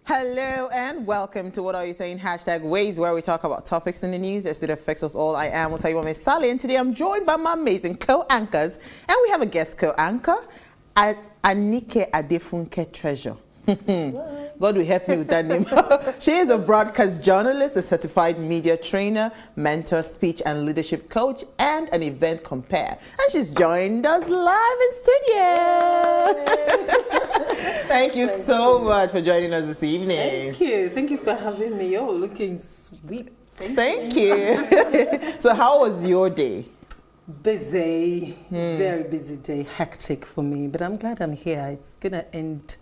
Hello and welcome to What Are You Saying? #Ways, where we talk about topics in the news as it affects us all. I am Osaiwame Sally, and today I'm joined by my amazing co-anchors, and we have a guest co-anchor, Anike Adefunke Treasure. God will help me with that name. She is a broadcast journalist, a certified media trainer, mentor, speech and leadership coach, and an event compare. And she's joined us live in studio. Thank you so much for joining us this evening. Thank you. Thank you for having me. You're looking sweet. Thank you. So how was your day? Busy. Very busy day. Hectic for me. But I'm glad I'm here. It's going to end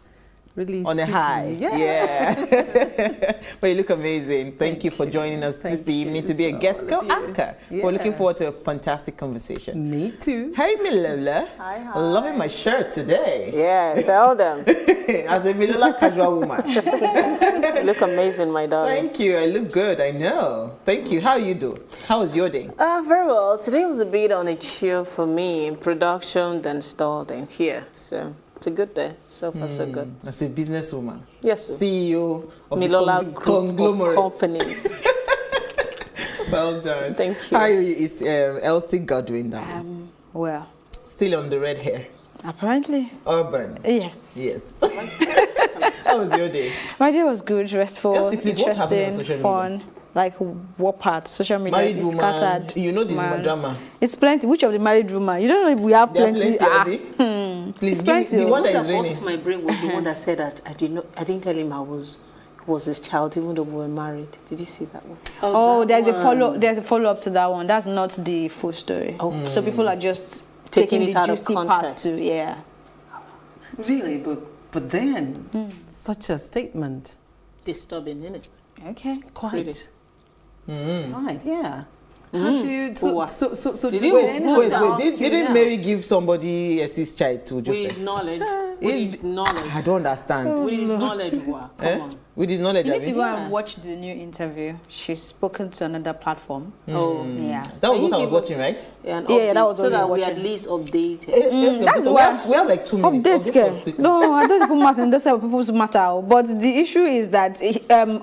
really on a high. Yeah. But you look amazing. Thank you for joining us this evening to be a guest co-anchor. We're looking forward to a fantastic conversation. Me too. Hey, Milola. Hi. Loving my shirt today. Yeah, tell them. As a Milola casual woman. You look amazing, my darling. Thank you. I look good. I know. Thank you. How you do? How was your day? Very well. Today was a bit on a chill for me. In production, then store, then here. So it's a good day. So far, so good. As a businesswoman. Yes, sir. CEO of Milola the Group of companies. Well done. Thank you. How is Elsie Godwin doing? Well, Still on the red hair. apparently. Urban. Yes. Yes. How was your day? My day was good, restful, Elsie, please, what's happening on social interesting, media? fun. Like what part? Social media Married is woman. scattered. You know this man. drama. It's plenty. Which of the married woman? You don't know if we have There are plenty. Abi. Please give me plenty. the one that is What raining. burst my brain was the one that said that I didn't tell him I was his child, even though we were married. Did you see that one? Oh, there's a follow up to that one. That's not the full story. Oh. So people are just Taking taking it the out of juicy part context. to Really? But then, such a statement. Disturbing, isn't it? Okay. Quite. Really? Right, yeah. How do you... So Did do you- you know Wait. to ask you Didn't now? Mary give somebody a sis child to With Joseph? his knowledge. With his knowledge. I don't understand. With his knowledge, wow. Come on. With his knowledge, You I need to mean. go and watch the new interview. She's spoken to another platform. Oh. Yeah. That was Can what I you was give us- watching, right? Yeah, an Yeah, update, that was so what we that were we at watching. least updated. Yes, That's because why- we have like 2 minutes. Updates, Go for girl. speaking. No, I don't people matter. Those type of people's matter. But the issue is that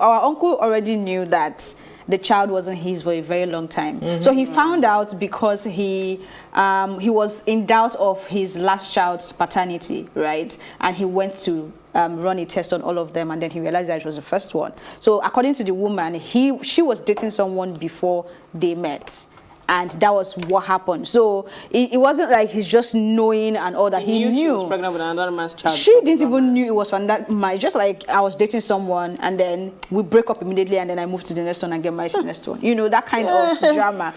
our uncle already knew that the child wasn't his for a very long time. So he found out because he was in doubt of his last child's paternity, right? And he went to run a test on all of them, and then he realized that it was the first one. So according to the woman, she was dating someone before they met. And that was what happened. So it wasn't like he's just knowing and all that. He She knew. was pregnant with another man's child. She didn't even knew it was from that man. Just like I was dating someone and then we break up immediately and then I move to the next one and get married to the next one. You know, that kind of drama.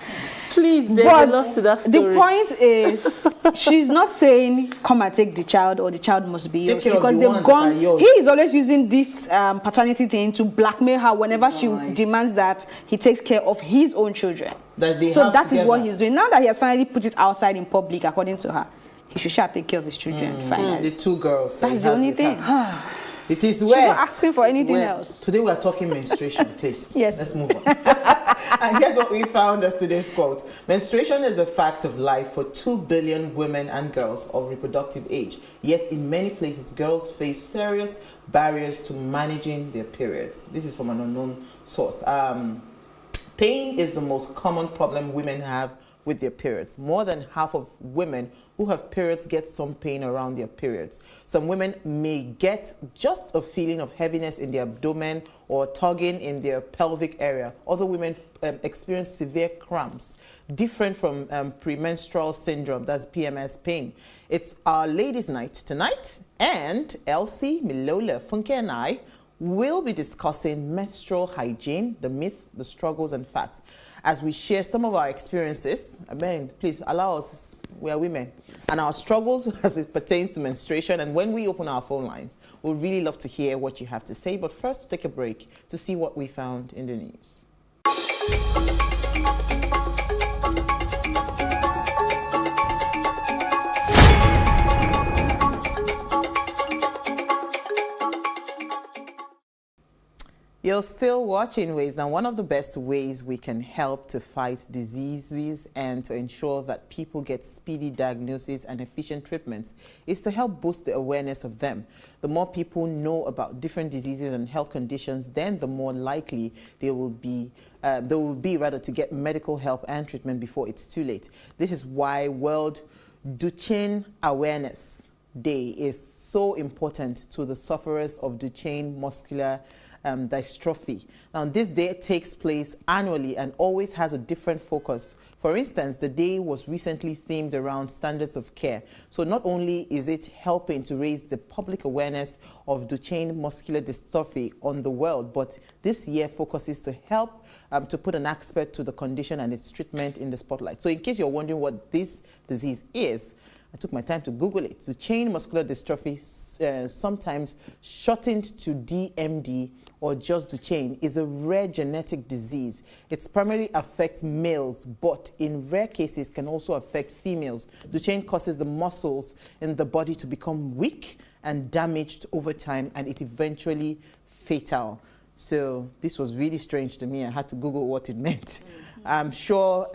Please, there's a lot to that story. The point is, she's not saying come and take the child or the child must be yours, care of because the they've ones gone. that are yours. He is always using this paternity thing to blackmail her whenever she demands that he takes care of his own children. That they So have that is what together. he's doing. Now that he has finally put it outside in public, according to her, he should shall take care of his children. Finally, The 2 girls. that he that's the has only with thing. her. It is She's where. not asking for anything where. else. Today we are talking menstruation, please. Yes. Let's move on. And here's what we found as today's quote. Menstruation is a fact of life for 2 billion women and girls of reproductive age. Yet in many places, girls face serious barriers to managing their periods. This is from an unknown source. Pain is the most common problem women have with their periods. More than half of women who have periods get some pain around their periods. Some women may get just a feeling of heaviness in their abdomen or tugging in their pelvic area. Other women experience severe cramps, different from premenstrual syndrome, that's PMS pain. It's our ladies' night tonight, and Elsie, Milola, Funke and I will be discussing menstrual hygiene, the myth, the struggles and facts. As we share some of our experiences, please allow us, we are women, and our struggles as it pertains to menstruation. And when we open our phone lines, we'd really love to hear what you have to say. But first, we'll take a break to see what we found in the news. You're still watching Ways. Now, one of the best ways we can help to fight diseases and to ensure that people get speedy diagnosis and efficient treatments is to help boost the awareness of them. The more people know about different diseases and health conditions, then the more likely they will be to get medical help and treatment before it's too late. This is why World Duchenne Awareness Day is so important to the sufferers of Duchenne muscular dystrophy. Now, this day takes place annually and always has a different focus. For instance, the day was recently themed around standards of care. So not only is it helping to raise the public awareness of Duchenne muscular dystrophy on the world, but this year focuses to help to put an expert to the condition and its treatment in the spotlight. So in case you're wondering what this disease is, I took my time to Google it. Duchenne muscular dystrophy, sometimes shortened to DMD or just Duchenne, is a rare genetic disease. It primarily affects males, but in rare cases can also affect females. Duchenne causes the muscles in the body to become weak and damaged over time, and it eventually fatal. So this was really strange to me. I had to Google what it meant. I'm sure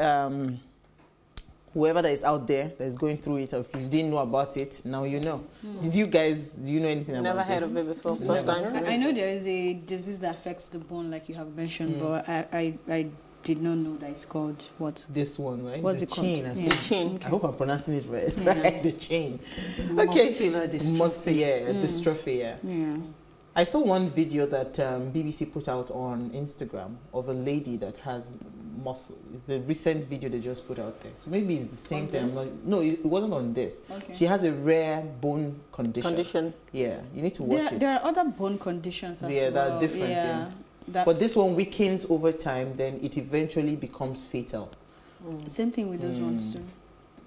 whoever that is out there that is going through it, or if you didn't know about it, now you know. Do you know anything about it? Never heard of it before. First time. I know there is a disease that affects the bone, like you have mentioned, but I did not know that it's called what? This one, right? What's it called? The chain. Okay. I hope I'm pronouncing it right. Right, the chain. Okay. Muscular dystrophy. Dystrophy, Yeah. I saw one video that BBC put out on Instagram of a lady that has muscle. It's the recent video they just put out there. So maybe it's the same thing. No, it wasn't on this. Okay. She has a rare bone condition. Yeah, you need to watch it. There are other bone conditions as well. Yeah, that are different. Yeah. But this one weakens over time, then it eventually becomes fatal. Same thing with those ones too.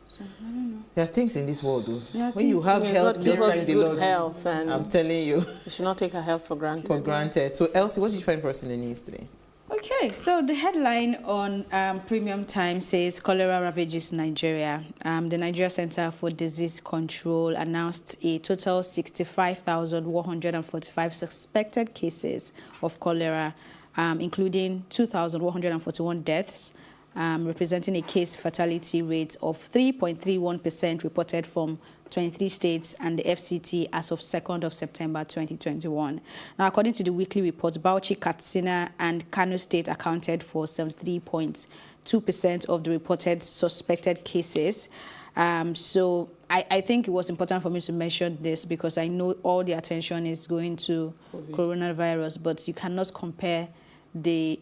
So, I don't know. There are things in this world, though. Yeah, When you have health, God just give us thank the good Lord. health, and I'm telling you. we should not take our health for granted. For granted. So, Elsie, what did you find for us in the news today? Okay, so the headline on Premium Times says cholera ravages Nigeria. The Nigeria Center for Disease Control announced a total 65,145 suspected cases of cholera, including 2,141 deaths, representing a case fatality rate of 3.31% reported from 23 states and the FCT as of 2nd of September 2021. Now, according to the weekly report, Bauchi, Katsina, and Kano State accounted for 73.2% of the reported suspected cases. So I think it was important for me to mention this because I know all the attention is going to coronavirus, but you cannot compare the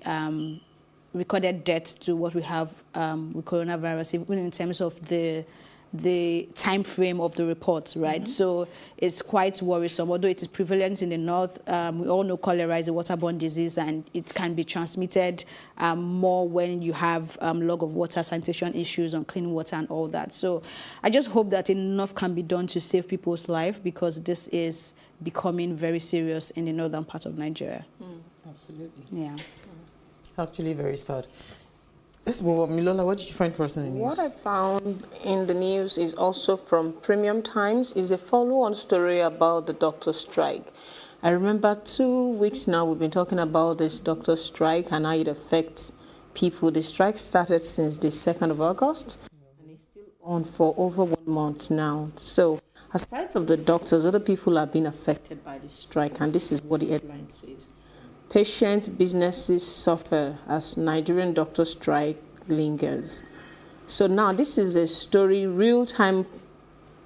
recorded deaths to what we have with coronavirus, even in terms of the time frame of the reports, right? So it's quite worrisome. Although it is prevalent in the north, we all know cholera is a waterborne disease and it can be transmitted more when you have log of water, sanitation issues, unclean water and all that. So I just hope that enough can be done to save people's life because this is becoming very serious in the northern part of Nigeria. Absolutely. Yeah. Actually, very sad. Let's move on. Milola, what did you find for us in the news? What I found in the news is also from Premium Times, is a follow-on story about the doctor strike. I remember 2 weeks now we've been talking about this doctor strike and how it affects people. The strike started since the 2nd of August and it's still on for over 1 month now. So aside from the doctors, other people are being affected by the strike, and this is what the headline says. Patients, businesses suffer as Nigerian doctor strike lingers. So now this is a story, real-time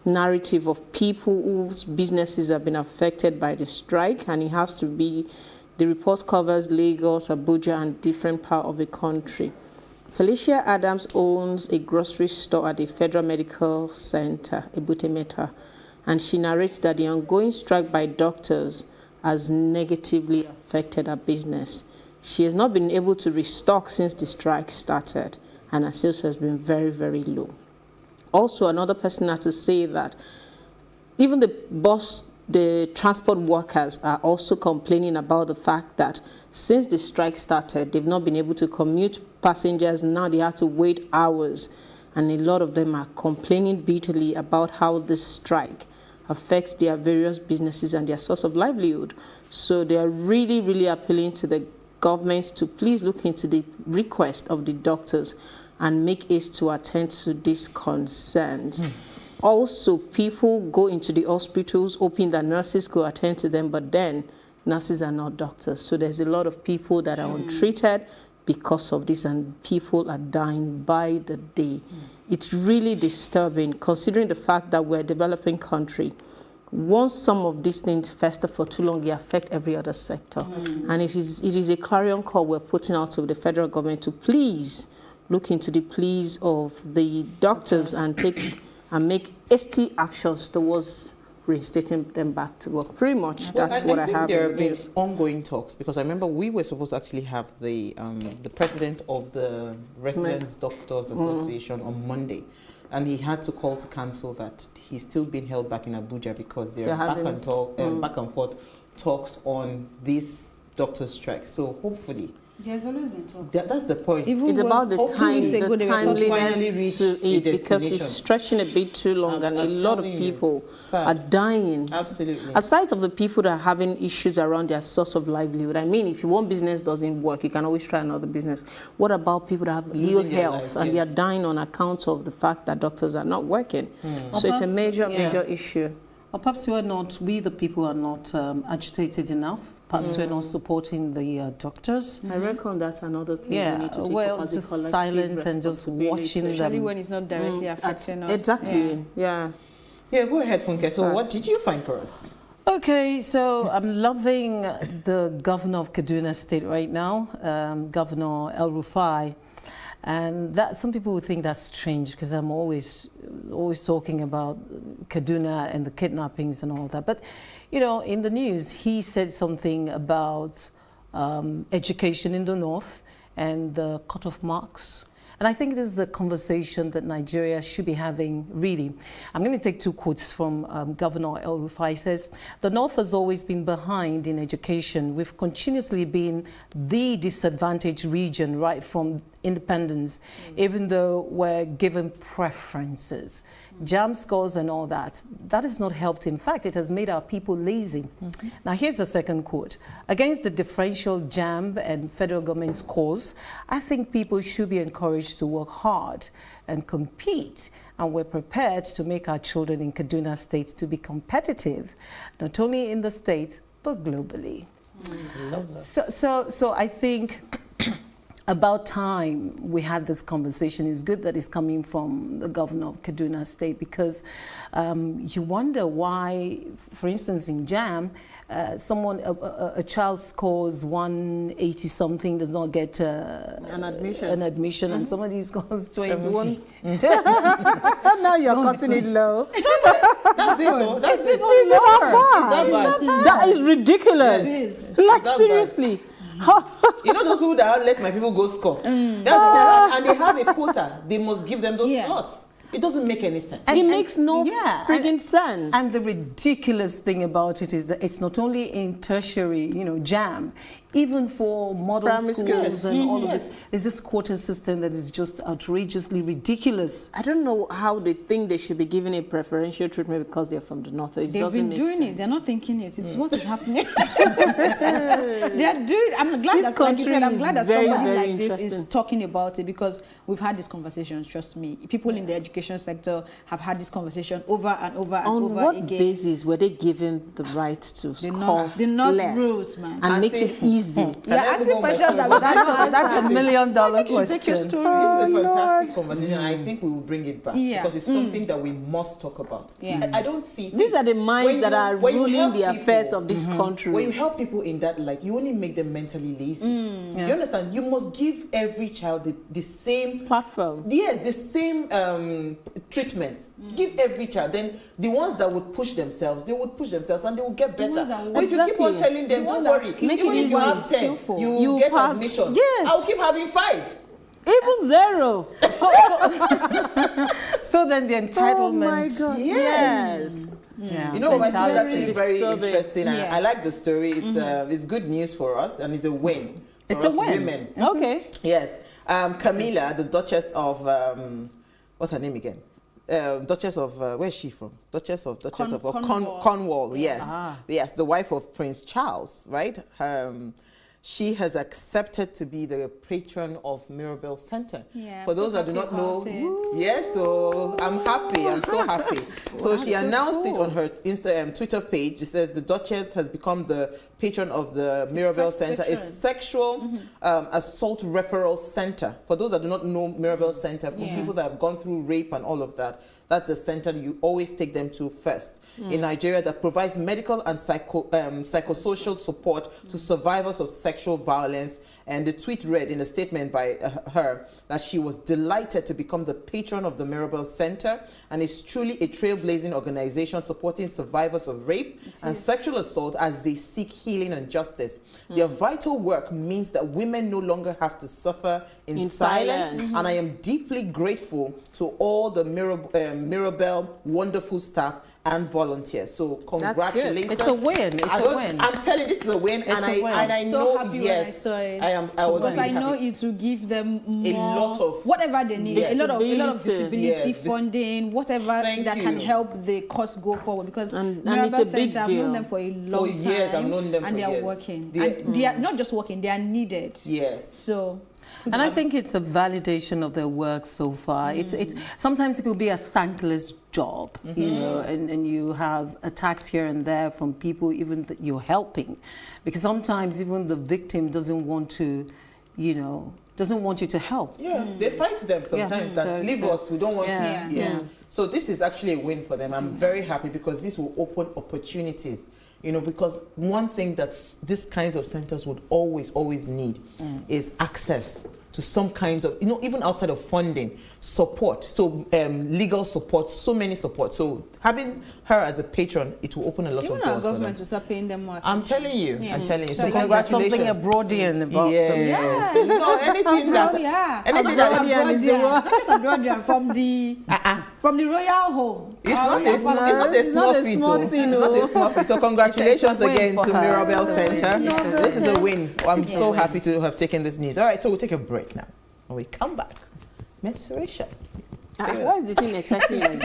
narrative of people whose businesses have been affected by the strike, and it has to be, the report covers Lagos, Abuja, and different parts of the country. Felicia Adams owns a grocery store at the Federal Medical Center, Ebutemeta, and she narrates that the ongoing strike by doctors has negatively affected her business. She has not been able to restock since the strike started, and her sales has been very, very low. Also, another person had to say that even the transport workers are also complaining about the fact that since the strike started, they've not been able to commute passengers. Now they have to wait hours, and a lot of them are complaining bitterly about how this strike affects their various businesses and their source of livelihood. So they are really, really appealing to the government to please look into the request of the doctors and make haste to attend to these concerns. Also, people go into the hospitals hoping that nurses go attend to them, but then nurses are not doctors. So there's a lot of people that are untreated because of this, and people are dying by the day. It's really disturbing, considering the fact that we're a developing country. Once some of these things fester for too long, they affect every other sector. And it is a clarion call we're putting out to the federal government to please look into the pleas of the doctors and make hasty actions towards reinstating them back to work. Pretty much that's what I have. I think there have been ongoing talks, because I remember we were supposed to actually have the president of the Residents Doctors Association on Monday, and he had to call to cancel that. He's still being held back in Abuja because they're back and forth talks on this doctor strike. So hopefully. There's always been talks. That's the point. It's about the timeliness to it, the because it's stretching a bit too long, and a lot of people are dying. Absolutely. Aside of the people that are having issues around their source of livelihood, I mean, if one business doesn't work, you can always try another business. What about people that have ill health and they are dying on account of the fact that doctors are not working? So it's a major issue. Or perhaps we the people are not agitated enough. Perhaps we're not supporting the doctors. I reckon that's another thing. Yeah, we need to take well, up as a just collective silent and just watching them. Especially when it's not directly affecting us. Exactly, yeah. Yeah, go ahead, Funke. So what did you find for us? Okay, so I'm loving the governor of Kaduna State right now, Governor El Rufai. And that some people would think that's strange, because I'm always talking about Kaduna and the kidnappings and all that. But, you know, in the news, he said something about education in the north and the cut-off marks. And I think this is a conversation that Nigeria should be having, really. I'm going to take two quotes from Governor El Rufai. He says, "The North has always been behind in education. We've continuously been the disadvantaged region right from independence, even though we're given preferences. JAM scores and all that. That has not helped. In fact, it has made our people lazy." Now, here's the second quote. "Against the differential JAM and federal government's cause, I think people should be encouraged to work hard and compete. And we're prepared to make our children in Kaduna State to be competitive, not only in the state, but globally." Love that. So I think about time we had this conversation. It's good that it's coming from the governor of Kaduna State, because you wonder why, for instance, in JAM, a child scores 180 something, does not get an admission, and somebody scores 21. Now you're cutting it low. That's it. That's it. That is ridiculous. Yes. Like, seriously. You know those people that let my people go score? And they have a quota. They must give them those slots. It doesn't make any sense. It makes no friggin' sense. And the ridiculous thing about it is that it's not only in tertiary, JAM, even for model Primary schools and all of this, there's this quota system that is just outrageously ridiculous. I don't know how they think they should be given a preferential treatment because they're from the north. It doesn't make sense. They've been doing it. They're not thinking it. It's what is happening. They're doing. I'm glad that, like you said, I'm glad that somebody like this is talking about it, because we've had this conversation. Trust me, people in the education sector have had this conversation over and over and over again. On what basis were they given the right to score less rules, man, and make it easy? You're asking questions that's $1 million question. This is a fantastic conversation. I think we will bring it back, because it's something that we must talk about. I don't see. These are the minds that are ruling the affairs of this country. When you help people in that light, you only make them mentally lazy. Do you understand? You must give every child the same platform. Yes, the same treatment. Give every child. Then the ones that would push themselves, they would push themselves and they will get better. But if you keep on telling them, don't worry, make even it if you have 10, you get pass. admission. Yes. I'll keep having 5. Even 0. So then the entitlement. Oh my God. Yes. Yeah. You know, my story is actually very disturbing. interesting. I like the story. It's good news for us, and it's a win for us women. Okay. Yes. Camilla, the Duchess of, what's her name again? Duchess of where's she from? Duchess of Cornwall. Cornwall. Yes, Ah. yes, the wife of Prince Charles, right? She has accepted to be the patron of Mirabel Center. Yeah, For I'm those so that do not happy know, about it. yes, so I'm happy. I'm so happy. So she announced it on her Twitter page. She says the Duchess has become the patron of the Mirabel first Center, a patron. sexual assault referral center. For those that do not know Mirabel Center, for Yeah. people that have gone through rape and all of that, that's the center that you always take them to first in Nigeria, that provides medical and psychosocial support to survivors of sexual violence. And the tweet read in a statement by her that she was delighted to become the patron of the Mirabel Center, and is truly a trailblazing organization supporting survivors of rape and sexual assault as they seek healing and justice. Their vital work means that women no longer have to suffer in silence. And I am deeply grateful to all the Mirabel wonderful staff and volunteers. So congratulations. It's a win. It's a win. I'm telling you, this is a win. It's a win. And I so know, happy yes, when I saw it. I was because really I know happy. it will give them A more, lot of whatever they need, a lot of visibility. visibility, Yes, funding, whatever Thank that can you. help the cause go forward. Because And Mirabel it's a big Center, I've deal. known them for a long time. years, I've known them and for they are years. working. They- And they are not just working; they are needed. Yes. So. And I think it's a validation of their work so far. It's sometimes it could be a thankless job, you know, and you have attacks here and there from people even that you're helping, because sometimes even the victim doesn't want to, you know, doesn't want you to help. Yeah, they fight them sometimes. Yeah. That So- leave so- us, we don't want Yeah. to. Yeah. So this is actually a win for them. I'm very happy because this will open opportunities. You know, because one thing that these kinds of centers would always need is access to some kinds of, you know, even outside of funding, support. So legal support, so many support. So having her as a patron, it will open a lot Even of our doors for them. government will start paying them more. I'm telling you, Yeah. I'm telling you. So So Because there's something congratulations. Abroadian about them. Yes. No, anything that, yeah. anything Not that, just Abroadian, not just Abroadian, from the royal home. it's not a small feat. It's not a small feat. So congratulations It's a win again for to her. Mirabel Center. Yeah. This is a win. I'm so happy to have taken this news. All right, so we'll take a break now. When we come back, menstruation. What is the thing exactly like?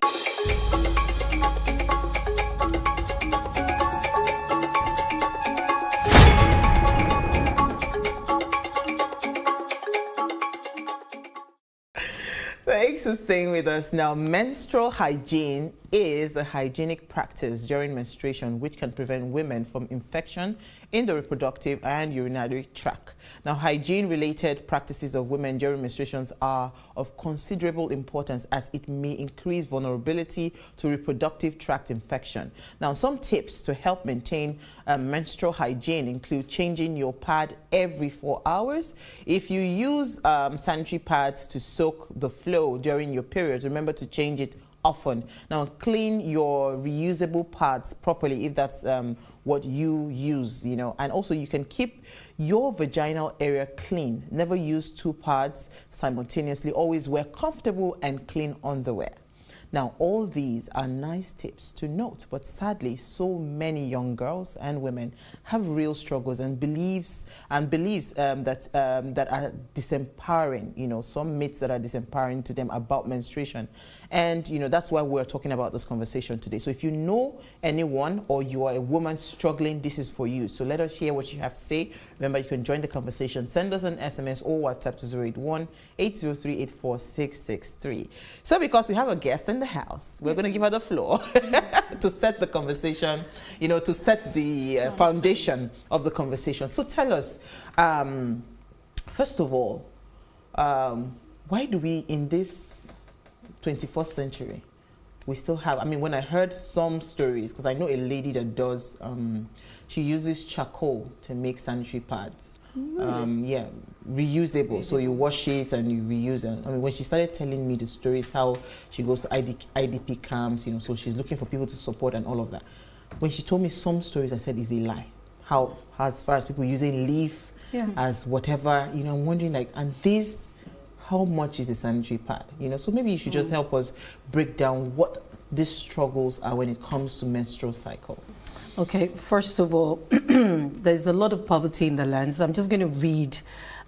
Thanks for staying with us. Now, menstrual hygiene is a hygienic practice during menstruation which can prevent women from infection in the reproductive and urinary tract. Now, hygiene-related practices of women during menstruations are of considerable importance as it may increase vulnerability to reproductive tract infection. Now, some tips to help maintain menstrual hygiene include changing your pad every 4 hours. If you use sanitary pads to soak the flow during your periods, remember to change it often. Now, clean your reusable pads properly if that's what you use, you know. And also, you can keep your vaginal area clean. Never use 2 pads simultaneously. Always wear comfortable and clean underwear. Now, all these are nice tips to note, but sadly, so many young girls and women have real struggles and beliefs that are disempowering. You know, some myths that are disempowering to them about menstruation, and you know that's why we're talking about this conversation today. So, if you know anyone or you are a woman struggling, this is for you. So, let us hear what you have to say. Remember, you can join the conversation. Send us an SMS or WhatsApp to 081-803-84663. So, because we have a guest in the house, we're going to give her the floor to set the conversation, you know, to set the foundation of the conversation. So tell us, first of all, why do we in this 21st century, we still have, I mean, when I heard some stories, because I know a lady that does, she uses charcoal to make sanitary pads. Yeah, reusable. So you wash it and you reuse it. I mean, when she started telling me the stories, how she goes to IDP camps, you know, so she's looking for people to support and all of that. When she told me some stories, I said, is a lie. How, as far as people using leaf as whatever, you know, I'm wondering like, and this, how much is a sanitary pad? You know, so maybe you should just help us break down what these struggles are when it comes to menstrual cycle. Okay, first of all, there's a lot of poverty in the land. So I'm just going to read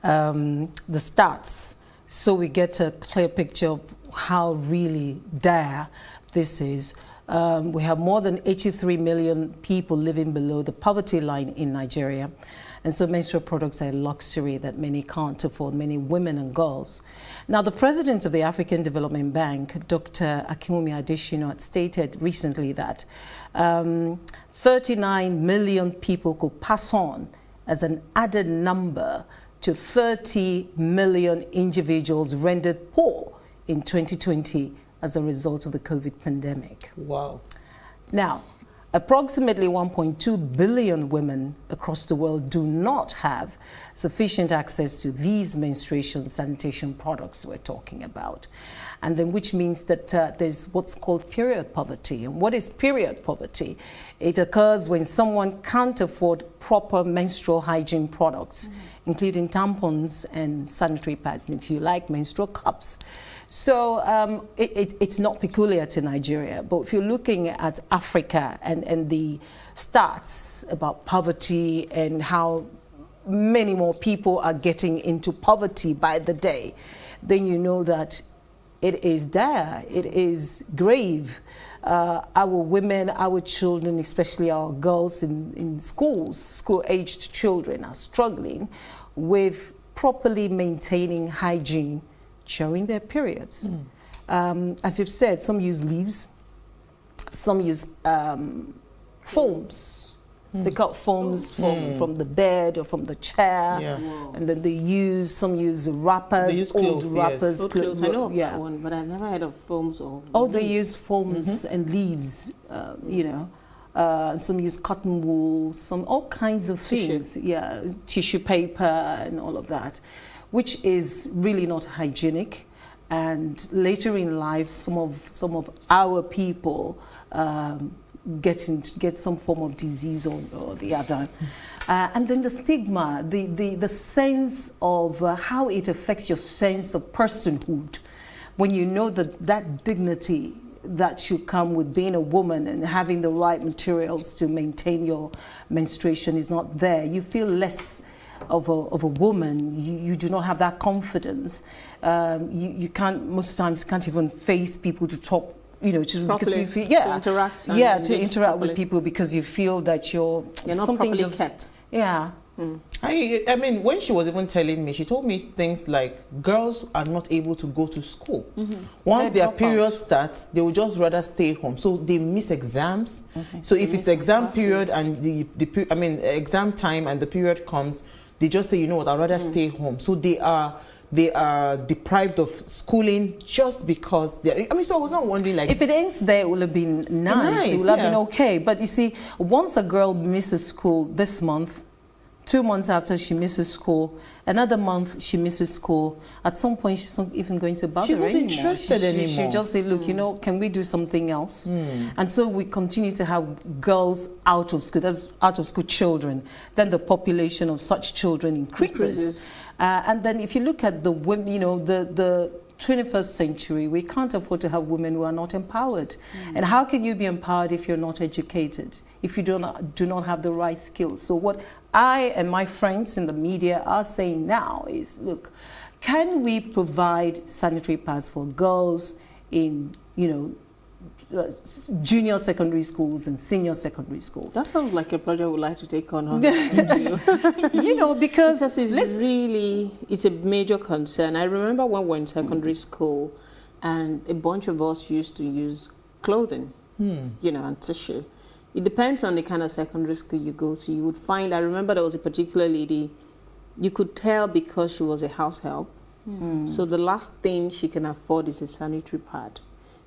the stats. so we get a clear picture of how really dire this is. We have more than 83 million people living below the poverty line in Nigeria. And so menstrual products are a luxury that many can't afford, many women and girls. Now, the president of the African Development Bank, Dr. Akinwumi Adesina, had stated recently that 39 million people could pass on as an added number to 30 million individuals rendered poor in 2020 as a result of the COVID pandemic. Wow. Now, approximately 1.2 billion women across the world do not have sufficient access to these menstruation sanitation products we're talking about. And then which means that there's what's called period poverty. And what is period poverty? It occurs when someone can't afford proper menstrual hygiene products, including tampons and sanitary pads, and if you like, menstrual cups. So it's not peculiar to Nigeria, but if you're looking at Africa and the stats about poverty and how many more people are getting into poverty by the day, then you know that it is dire, it is grave. Our women, our children, especially our girls in schools, school-aged children are struggling with properly maintaining hygiene during their periods. As you've said, some use leaves, some use foams. They cut foams from the bed or from the chair, and then some use wrappers, they use old clothes, wrappers. Old clothes. I know of yeah. that one, but I've never heard of foams or Oh, they use foams and leaves, you know. Some use cotton wool, all kinds of things. Yeah, tissue paper and all of that, which is really not hygienic. And later in life, some of our people get some form of disease or the other. And then the stigma, the sense of how it affects your sense of personhood, when you know that dignity that should come with being a woman and having the right materials to maintain your menstruation is not there. You feel less of a woman. You do not have that confidence. You can't, most times, can't even face people to talk, you know, because you feel, to interact. To interact with people because you feel that you're not something properly just kept. Yeah. I mean, when she was even telling me, she told me things like girls are not able to go to school. Once their period starts, they will just rather stay home. So they miss exams. So if it's exam period and exam time and the period comes, they just say, you know what, I'd rather stay home. So they are deprived of schooling just because so I was not wondering, like, if it ends there, it would have been nice. It would have been okay. But you see, once a girl misses school this month, 2 months after she misses school, another month she misses school, at some point she's not even going to bother anymore. She's not interested anymore. She just say, look, you know, can we do something else? And so we continue to have girls out of school, that's out of school children. Then the population of such children increases. And then if you look at the women, you know, the 21st century, we can't afford to have women who are not empowered. And how can you be empowered if you're not educated, if you do not have the right skills? So what I and my friends in the media are saying now is, look, can we provide sanitary pads for girls in, you know, junior secondary schools and senior secondary schools? That sounds like a project we'd like to take on. You know, because it's a major concern. I remember when we were in secondary school and a bunch of us used to use clothing, you know, and tissue. It depends on the kind of secondary school you go to. You would find, I remember there was a particular lady, you could tell because she was a house help. So the last thing she can afford is a sanitary pad.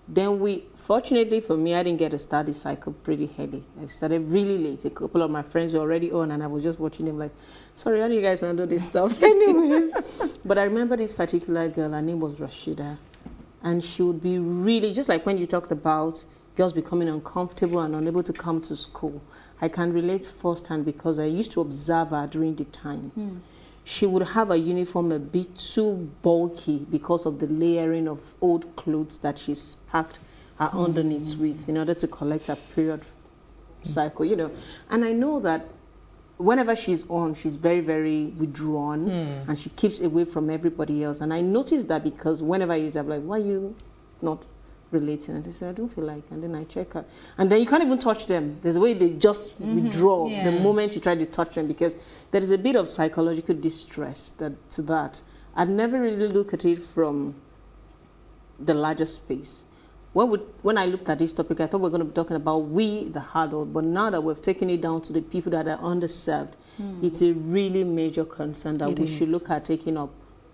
Then fortunately for me, I didn't get to start the cycle pretty early. I started really late. A couple of my friends were already on and I was just watching them like, sorry, how do you guys handle this stuff? Anyways, but I remember this particular girl, her name was Rashida. And she would be really, just like when you talked about girls becoming uncomfortable and unable to come to school. I can relate firsthand because I used to observe her during the time. She would have a uniform a bit too bulky because of the layering of old clothes that she's packed her underneath with in order to collect her period cycle, you know. And I know that whenever she's on, she's very, very withdrawn, and she keeps away from everybody else. And I noticed that because whenever I use it, I'm like, why are you not relating? And they say, I don't feel like. And then I check her. And then you can't even touch them. There's a way they just withdraw the moment you try to touch them, because there is a bit of psychological distress to that. I'd never really looked at it from the larger space. When I looked at this topic, I thought we were going to be talking about the adult, but now that we've taken it down to the people that are underserved, it's a really major concern that we should look at taking up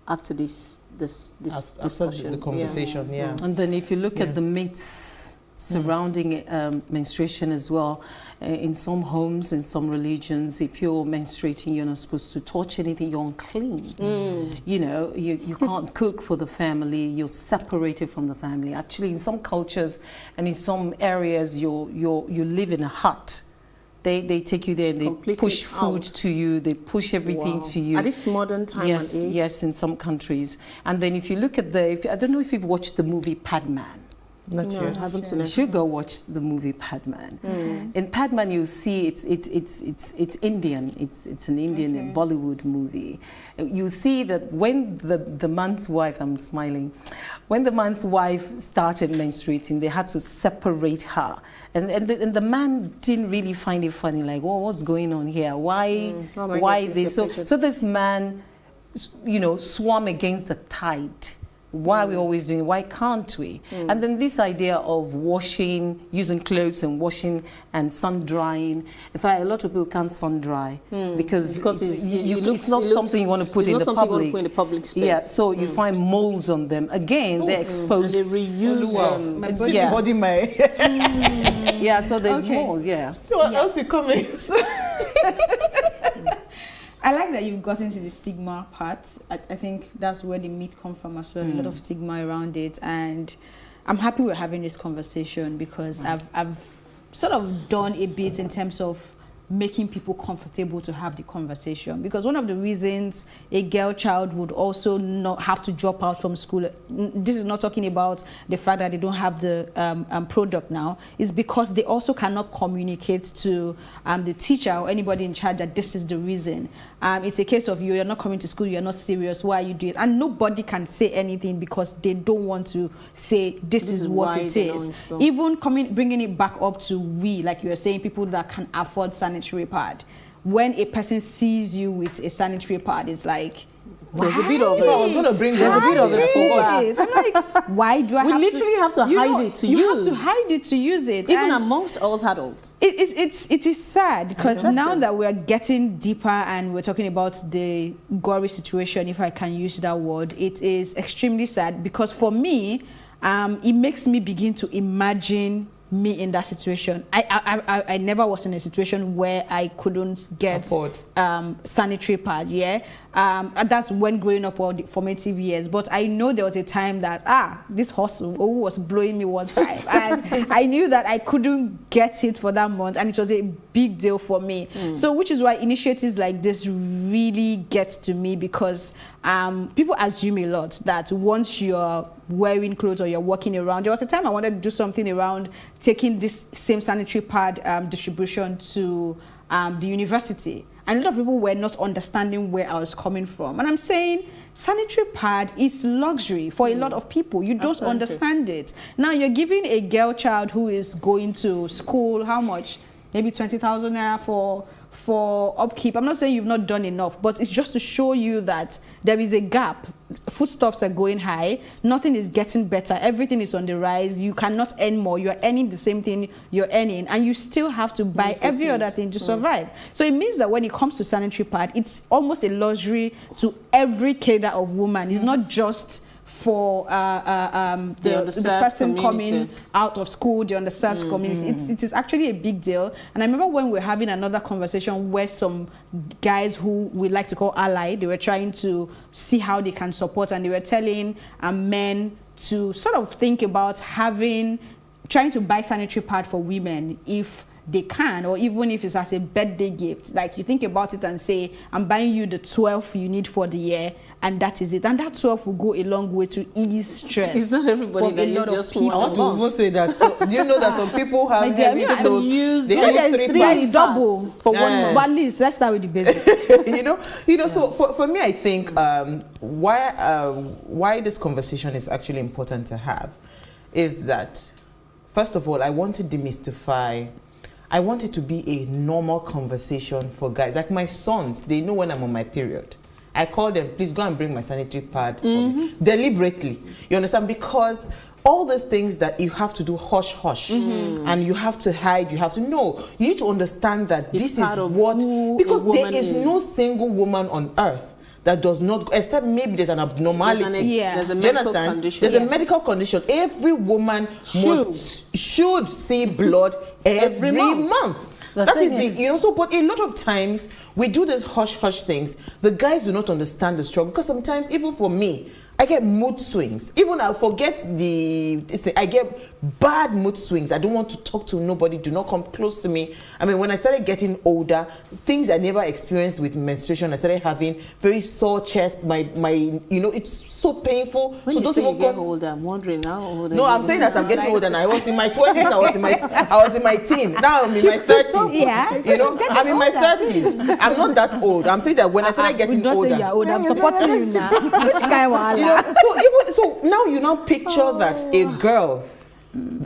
after this discussion. The conversation, yeah. And then if you look at the myths surrounding menstruation as well, in some homes, in some religions, if you're menstruating, you're not supposed to touch anything, you're unclean. You know, you can't cook for the family, you're separated from the family. Actually, in some cultures and in some areas, you live in a hut. They take you there and they Completely push food to you, they push everything to you. At this modern time Yes, and age? yes, in some countries. And then if you look at I don't know if you've watched the movie Padman. Not No, yet. I haven't seen You it. should go watch the movie Padman. In Padman, you see it's Indian. It's an Indian Bollywood movie. You see that when the man's wife, I'm smiling, when the man's wife started menstruating, they had to separate her, and the man didn't really find it funny. Like, oh, what's going on here? Why this? So this man, you know, swam against the tide. Why are we always doing it? Why can't we? And then this idea of washing, using clothes and washing and sun drying. In fact, a lot of people can't sun dry because it's not something you want to put in the public space. Yeah, so you find moles on them. Again, they're exposed. And they reuse them. My body, my... Yeah, so there's moles, yeah. What else is coming? I like that you've gotten to the stigma part. I think that's where the myth comes from as well. A lot of stigma around it, and I'm happy we're having this conversation because I've sort of done a bit in terms of making people comfortable to have the conversation, because one of the reasons a girl child would also not have to drop out from school, this is not talking about the fact that they don't have the product now, is because they also cannot communicate to the teacher or anybody in charge that this is the reason. It's a case of you're not coming to school, you're not serious, why you do it? And nobody can say anything because they don't want to say this is what it is. Even bringing it back up to like you were saying, people that can afford sanitary pad. When a person sees you with a sanitary pad, it's like, there's a bit of it. I was going to bring There's a bit of it. I'm like, why do I We literally have to hide it to use. You have to hide it to use it. Even And amongst us adults. it is sad because now that we're getting deeper and we're talking about the gory situation, if I can use that word, it is extremely sad because for me, it makes me begin to imagine me in that situation. I never was in a situation where I couldn't get sanitary pad, and that's when growing up all the formative years. But I know there was a time that this hustle was blowing me one time and I knew that I couldn't get it for that month, and it was a big deal for me. So which is why initiatives like this really gets to me, because people assume a lot that once you're wearing clothes or you're walking around, there was a time I wanted to do something around taking this same sanitary pad distribution to the university, and a lot of people were not understanding where I was coming from. And I'm saying sanitary pad is luxury for a lot of people. You don't understand it. Now you're giving a girl child who is going to school how much? Maybe 20,000 naira for upkeep. I'm not saying you've not done enough, but it's just to show you that there is a gap. Foodstuffs are going high, nothing is getting better, everything is on the rise. You cannot earn more, you're earning the same thing you're earning, and you still have to buy every other thing to survive. So it means that when it comes to sanitary pad, it's almost a luxury to every cadre of woman. It's not just for the person coming out of school, the underserved community. It is actually a big deal. And I remember when we were having another conversation where some guys who we like to call ally, they were trying to see how they can support, and they were telling men to sort of think about trying to buy sanitary pad for women if they can, or even if it's as a birthday gift, like you think about it and say, I'm buying you the 12 you need for the year, and that is it. And that 12 will go a long way to ease stress. It's not everybody for that a lot uses of just people. one I want to even say that. So, do you know that some people have My dear, heavy I clothes? use They one can use of 3 Yeah, bags. double for one month. But at least let's start with the basics. you know. So for me, I think why this conversation is actually important to have is that, first of all, I want to demystify. I want it to be a normal conversation for guys. Like my sons, they know when I'm on my period. I call them, please go and bring my sanitary pad for me. Deliberately. You understand? Because all those things that you have to do hush hush and you have to hide, you have to know. You need to understand that It's this is part of what, who because a there woman is no single woman on earth that does not, except maybe there's an abnormality. Yeah. There's a Do you medical understand? condition. There's a medical condition. Every woman should see blood every month. The That is thing the, is- you know, so, but a lot of times we do this hush hush things. The guys do not understand the struggle, because sometimes, even for me, I get mood swings. Even I forget I get bad mood swings. I don't want to talk to nobody. Do not come close to me. I mean, when I started getting older, things I never experienced with menstruation, I started having very sore chest. My, you know, it's so painful. When So you don't say even you get come. older, I'm wondering how old. No, I'm saying as I'm getting older, and I was in my 20s, I was in my teen. Now I'm in my 30s. Yeah, You know, I'm in my 30s. I'm not that old. I'm saying that when I started We getting don't say older. you're old. I'm supporting you now. Which guy You know, so now you now picture that a girl,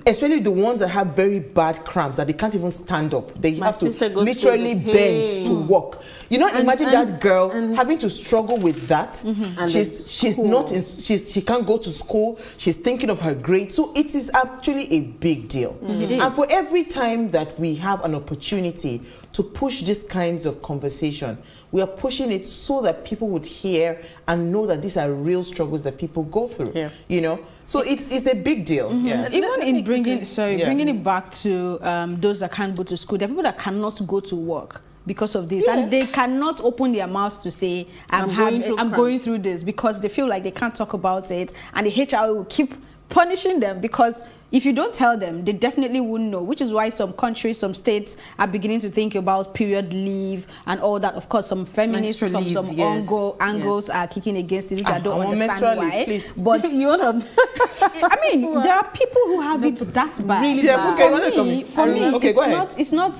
especially the ones that have very bad cramps, that they can't even stand up, they My have to sister goes literally through the bend pain. to walk. You know, imagine that girl having to struggle with that. And She's then not in, she can't go to school. She's thinking of her grades. So it is actually a big deal. It is. And for every time that we have an opportunity to push these kinds of conversation, we are pushing it so that people would hear and know that these are real struggles that people go through. Yeah. You know, so it's a big deal. Yeah. Even in bringing bringing it back to those that can't go to school, there are people that cannot go to work because of this, and they cannot open their mouth to say I'm going through this, because they feel like they can't talk about it, and the HR will keep punishing them, because if you don't tell them, they definitely wouldn't know, which is why some countries, some states are beginning to think about period leave and all that. Of course, some feminists Menstrual from some leave, yes. angles are kicking against it, which I don't want understand menstrual why. leave, please. But You want to? I mean, there are people who have it that bad. Really Yeah, bad. okay, when I come in. For me, Okay, go ahead. it's not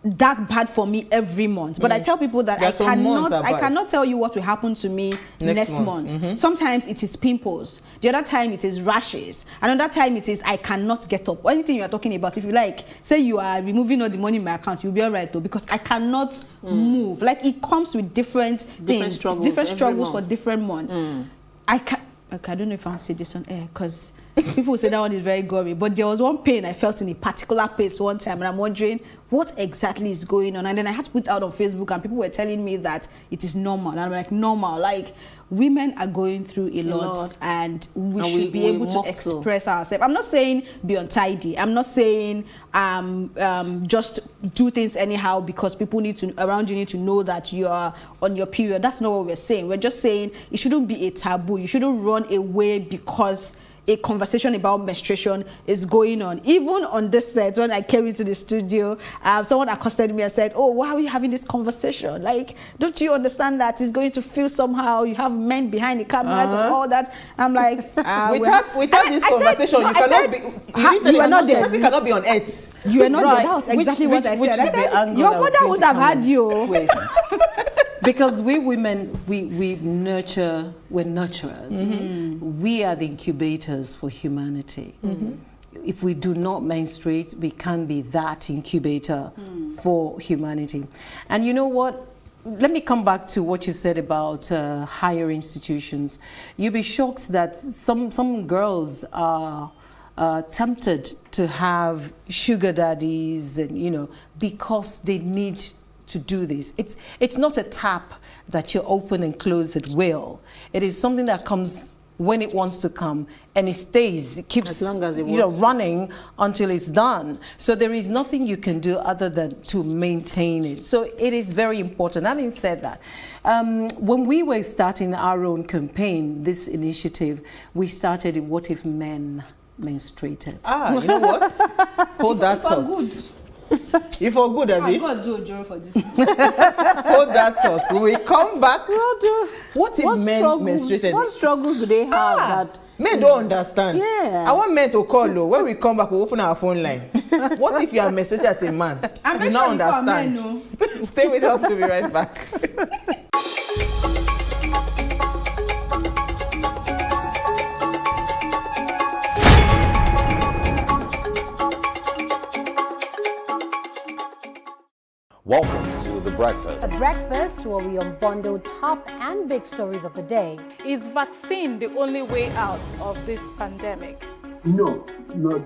that bad for me every month, but I tell people that There are some months are bad. cannot tell you what will happen to me next month. Sometimes it is pimples, the other time it is rashes, another time it is I cannot get up. Anything you are talking about, if you like, say you are removing all the money in my account, you'll be all right though, because I cannot move. Like, it comes with different things, struggles different every struggles month. for different months. I don't know if I want to say this on air, because people say that one is very gory, but there was one pain I felt in a particular place one time, and I'm wondering what exactly is going on. And then I had to put it out on Facebook, and people were telling me that it is normal. And I'm like, normal? Like, women are going through a lot, and we should be able to express ourselves. I'm not saying be untidy. I'm not saying just do things anyhow because people around you need to know that you are on your period. That's not what we're saying. We're just saying it shouldn't be a taboo. You shouldn't run away because a conversation about menstruation is going on. Even on this set, when I came into the studio, someone accosted me and said, "Oh, why are we having this conversation? Like, don't you understand that it's going to feel somehow? You have men behind the cameras and all that." I'm like, without this conversation, you cannot be. You are not there. The person cannot be on earth. You are not Right. there. That was exactly what I said. Which I is the said, angle your I was mother going would to have come had you. with. Because we women, we nurture, we're nurturers. We are the incubators for humanity. If we do not menstruate, we can't be that incubator for humanity. And you know what? Let me come back to what you said about higher institutions. You'll be shocked that some girls are tempted to have sugar daddies, and because they need to do this. It's not a tap that you open and close at will. It is something that comes when it wants to come, and it stays. It keeps as long as it wants running until it's done. So there is nothing you can do other than to maintain it. So it is very important. Having said that, when we were starting our own campaign, this initiative, we started it, what if men menstruated? You know what? Hold that thought. You for good, I'm Abi? going to do a jury for this. Hold that thought. When we come back, what if men menstruated? What struggles do they have that Men don't understand. Yeah. I want men to call though. When we come back, we'll open our phone line. What if you are menstruated as a man? You now understand. Stay with us, we'll be right back. Welcome to The Breakfast. A breakfast where we unbundle top and big stories of the day. Is vaccine the only way out of this pandemic? No,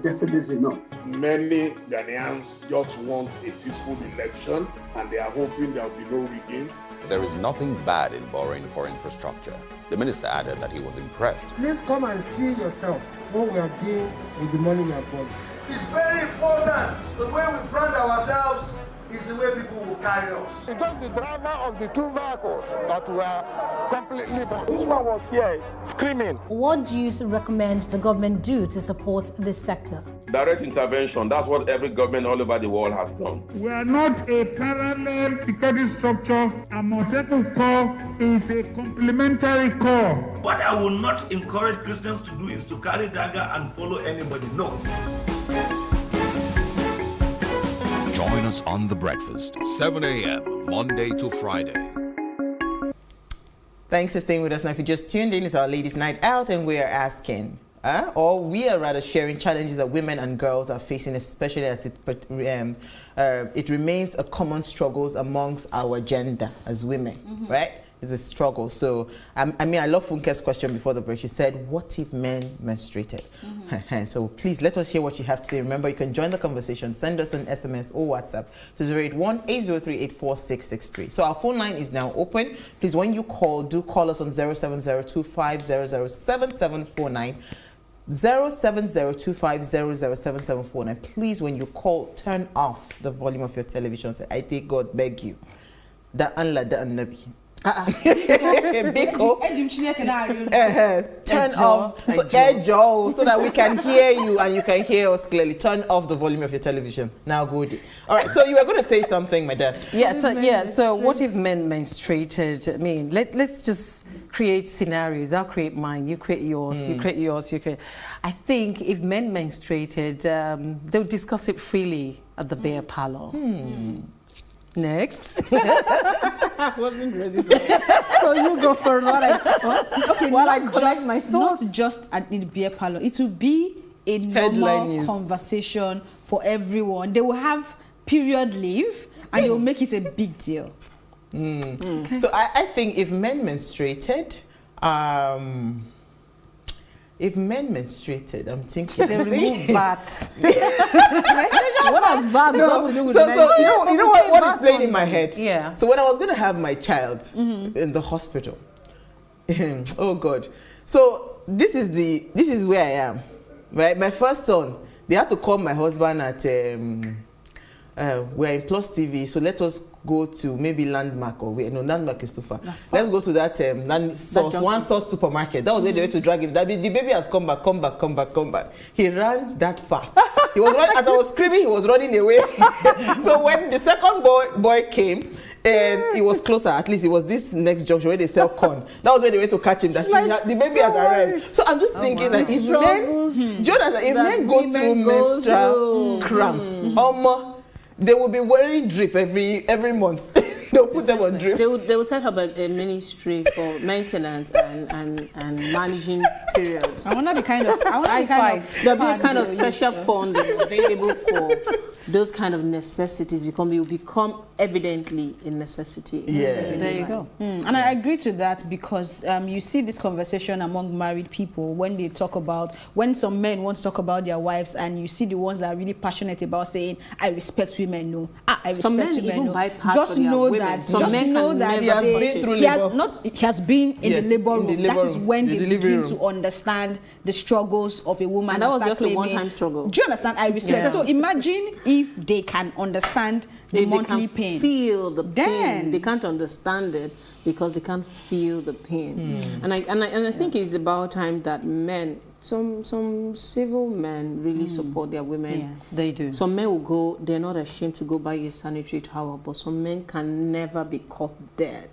definitely not. Many Ghanaians just want a peaceful election and they are hoping there will be no rigging. There is nothing bad in borrowing for infrastructure. The minister added that he was impressed. Please come and see yourself what we are doing with the money we are borrowing. It's very important. The way we brand ourselves is the way people will carry us. It's just the driver of the two vehicles that were completely bought. This one was here screaming. What do you recommend the government do to support this sector? Direct intervention, that's what every government all over the world has done. We are not a parallel security structure. A multiple core is a complementary core. What I will not encourage Christians to do is to carry dagger and follow anybody. No. Join us on The Breakfast, 7 a.m., Monday to Friday. Thanks for staying with us. Now, if you just tuned in, it's our Ladies' Night Out, and we are asking, or we are rather sharing challenges that women and girls are facing, especially as it remains a common struggle amongst our gender as women, right? It's a struggle. So, I love Funke's question before the break. She said, what if men menstruated? So please let us hear what you have to say. Remember, you can join the conversation. Send us an SMS or WhatsApp to 081-803-84663. So our phone line is now open. Please, when you call, do call us on 07025007749. 07025007749. Please, when you call, turn off the volume of your television. Say, I take God beg you. Da anla da annabi. Biko. Turn off so that we can hear you and you can hear us clearly. Turn off the volume of your television. Now good. All right, so you were going to say something, my dad. So what if men menstruated? I mean, let's just create scenarios. I'll create mine, you create yours, you create yours, you create. I think if men menstruated, they'll discuss it freely at the beer parlor. Next. I wasn't ready for that. So you go for what I collect my thoughts. Not just at the beer parlor. It will be a normal conversation for everyone. They will have period leave and they will make it a big deal. Okay. So I think if men menstruated, I'm thinking they remove VAT. What has VAT got to do with you know what is playing in my head? Yeah. So when I was going to have my child in the hospital, oh God. So this is where I am, right? My first son, they had to call my husband at we're in Plus TV, so let us go to maybe Landmark or Landmark is too far. Let's go to that one source supermarket. That was where they went to drag him. The baby has come back. He ran that far. He was running, as I was screaming, he was running away. So when the second boy came, and it was closer, at least it was this next junction where they sell corn. That was where they went to catch him. The baby has arrived. So I'm just thinking that if men go through menstrual cramp, they will be wearing drip every month. They'll put them on drip. They will set up a ministry for maintenance and managing periods. There'll be a kind of special fund available for those kind of necessities. It will become evidently a necessity. Yeah, there you go. And I agree to that because you see this conversation among married people when they talk about, when some men want to talk about their wives, and you see the ones that are really passionate about saying, I respect women, no. I respect women, no. Just know that he has been through labor. He has been in the labor room. That is when they begin to understand the struggles of a woman. And that was just a one-time struggle. Do you understand? I respect. Yeah. So imagine if they can understand the monthly pain. Feel the pain. They can't understand it because they can't feel the pain. And I think it's about time that men Some civil men really support their women. Yeah, they do. Some men will go, they're not ashamed to go buy a sanitary towel, but some men can never be caught dead.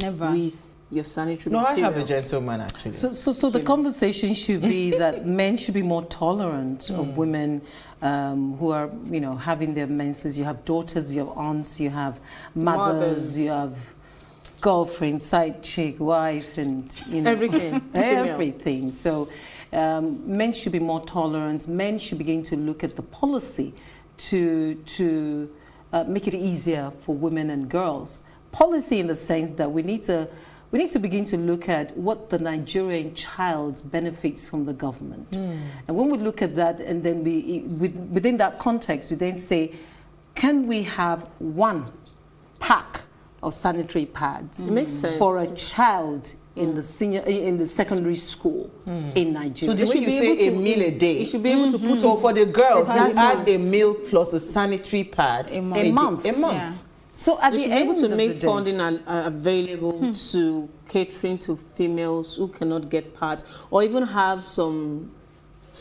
Never. With your sanitary No, material. I have a gentleman actually. So the conversation should be that men should be more tolerant of women who are, you know, having their menses. You have daughters, you have aunts, you have mothers, you have girlfriend, side chick, wife, and you know everything. everything. So men should be more tolerant. Men should begin to look at the policy to make it easier for women and girls. Policy in the sense that we need to begin to look at what the Nigerian child benefits from the government. And when we look at that, and then within that context, we then say, can we have one pack of sanitary pads It makes sense. for a child in the secondary school in Nigeria? So the way you say a meal a day, you should be able to put so for the girls, you Exactly. add a meal plus a sanitary pad a month. Yeah. So at They the should be able end to of make the day, funding available to catering to females who cannot get pads, or even have some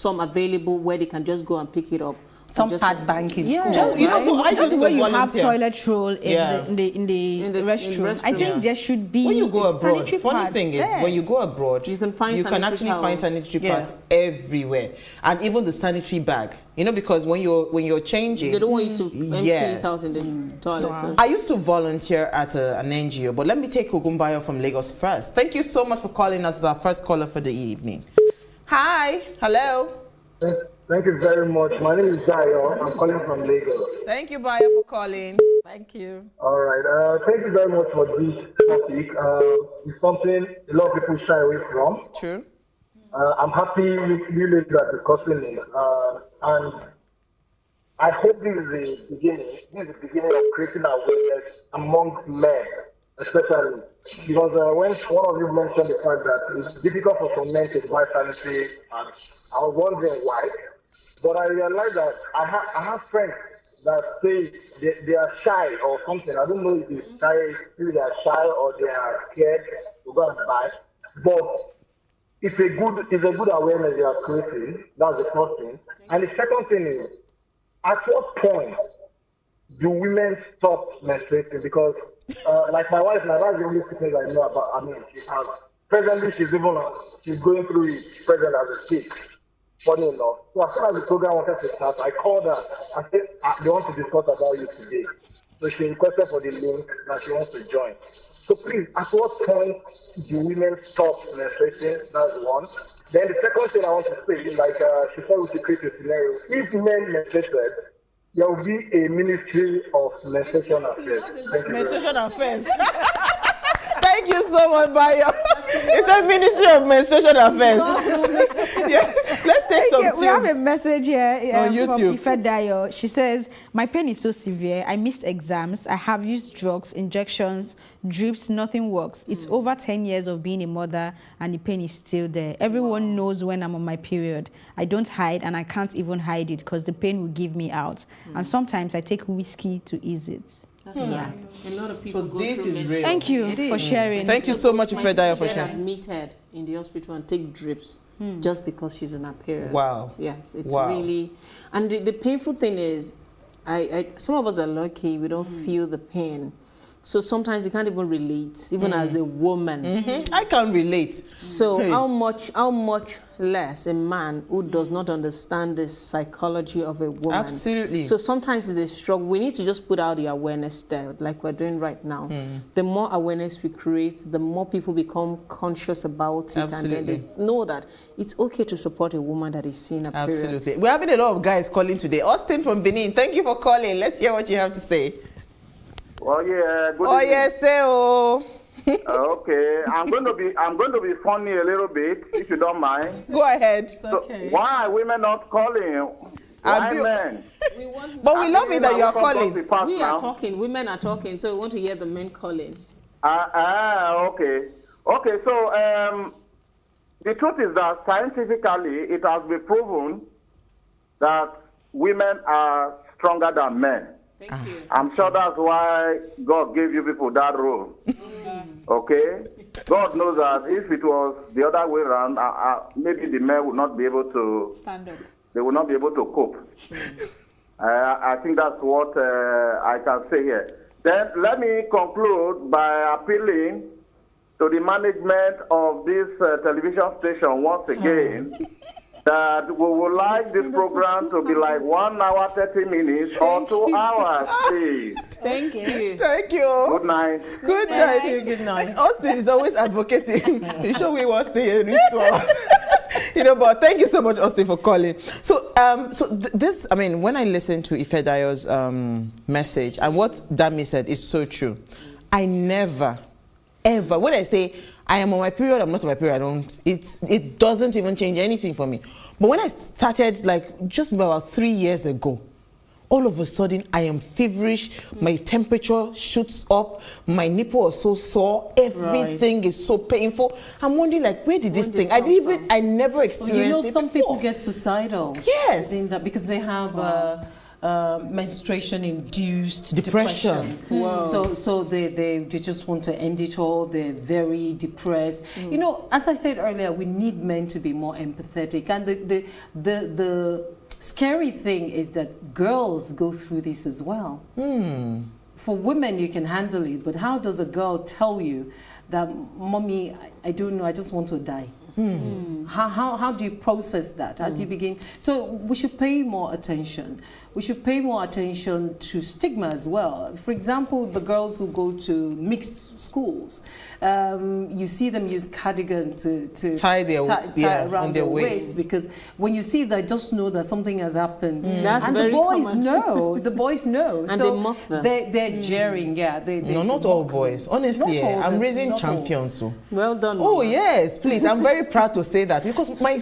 available where they can just go and pick it up. some pad bank in school. Just, you know, so I Just just where you have volunteer. toilet roll in the restroom. I think there should be When you go abroad, sanitary funny pads thing there. is, when you go abroad, You can find you can sanitary actually towels. find sanitary Yeah. pads everywhere, and even the sanitary bag. You know, because when you're changing, They don't want you to empty Yes. it out in the toilet. So, I used to volunteer at an NGO, but let me take Ogumbayo from Lagos first. Thank you so much for calling us as our first caller for the evening. Hi, hello. Thank you very much. My name is Dayo. I'm calling from Lagos. Thank you, Bayo, for calling. Thank you. All right. Thank you very much for this topic. It's something a lot of people shy away from. True. I'm happy you ladies are discussing it. And I hope this is the beginning. This is the beginning of creating awareness among men, especially because when one of you mentioned the fact that it's difficult for some men to buy sanitary pads, I was wondering why. But I realized that I have friends that say they are shy or something. I don't know if they are shy or they are scared to go and buy. But it's a good awareness they are creating. That's the first thing. And the second thing is, at what point do women stop menstruating? Because like my wife now, that's the only thing I know about. I mean, presently she's going through it present as a speak. Funny enough. So as soon as the program wanted to start, I called her. I said, they want to discuss about you today. So she requested for the link that she wants to join. So please, at what point do women stop menstruating? That's one. Then the second thing I want to say is, like she said, we should create a scenario. If men menstruated, there will be a ministry of menstruation affairs. Thank you. Menstruation affairs. Thank you so much, Bayo. It's a Ministry of Menstruation Affairs. Yeah. Let's take some We have a message here on from YouTube. Ife Dayo. She says, my pain is so severe. I missed exams. I have used drugs, injections, drips. Nothing works. It's over 10 years of being a mother and the pain is still there. Everyone knows when I'm on my period. I don't hide and I can't even hide it because the pain will give me out. And sometimes I take whiskey to ease it. That's right. A lot of people go this through is menstrual- real. Thank you for sharing. Thank you so much, My Ife Dayo, for sister sharing. admitted in the hospital and take drips just because she's in her period. Wow. Yes, it's Wow. really, and the painful thing is, some of us are lucky we don't feel the pain. So sometimes you can't even relate, even as a woman. I can't relate. So Hey. how much less a man who does not understand the psychology of a woman? Absolutely. So sometimes it's a struggle. We need to just put out the awareness there, like we're doing right now. The more awareness we create, the more people become conscious about it, Absolutely. and then they know that it's okay to support a woman that is seeing a period. Absolutely. We're having a lot of guys calling today. Austin from Benin, thank you for calling. Let's hear what you have to say. Oh yeah, good Oh evening. yes, say oh. Okay, I'm going to be funny a little bit, if you don't mind. Go ahead. So, why are women not calling? Why men? But we love it that you are calling. We are talking. Women are talking. So we want to hear the men calling. Okay. Okay, so the truth is that scientifically it has been proven that women are stronger than men. Thank you. I'm sure that's why God gave you people that role. Okay? God knows that if it was the other way around, maybe the men would not be able to stand up. They will not be able to cope. I think that's what I can say here. Then let me conclude by appealing to the management of this television station once again that we would like this program to be like 1 hour, 30 minutes or 2 hours, please. Thank you. Thank you. Good night. Good night. Good night. Austin is always advocating. He show we want to stay you know, but thank you so much, Austin, for calling. So, this, I mean, when I listened to Ifedayo's message and what Dami said is so true. I never, ever, when I say I am on my period, I'm not on my period, it doesn't even change anything for me. But when I started, like, just about 3 years ago, all of a sudden, I am feverish, my temperature shoots up, my nipple is so sore, everything is so painful. I'm wondering, like, where did this thing? I never experienced it some before. people get suicidal. Yes. In that because they have menstruation-induced depression. Wow. So they just want to end it all. They're very depressed. You know, as I said earlier, we need men to be more empathetic. And the scary thing is that girls go through this as well. For women, you can handle it, but how does a girl tell you that, mommy, I don't know, I just want to die? How do you process that? How do you begin? So we should pay more attention. We should pay more attention to stigma as well. For example, the girls who go to mixed schools, you see them use cardigan to tie around on their waist, because when you see that, just know that something has happened. That's and the very boys common. know. The boys know. And so they mock them. They're jeering. Yeah, no, not all boys. Honestly, I'm raising champions. So. Well done. Oh Mama. yes, please. I'm very proud to say that, because my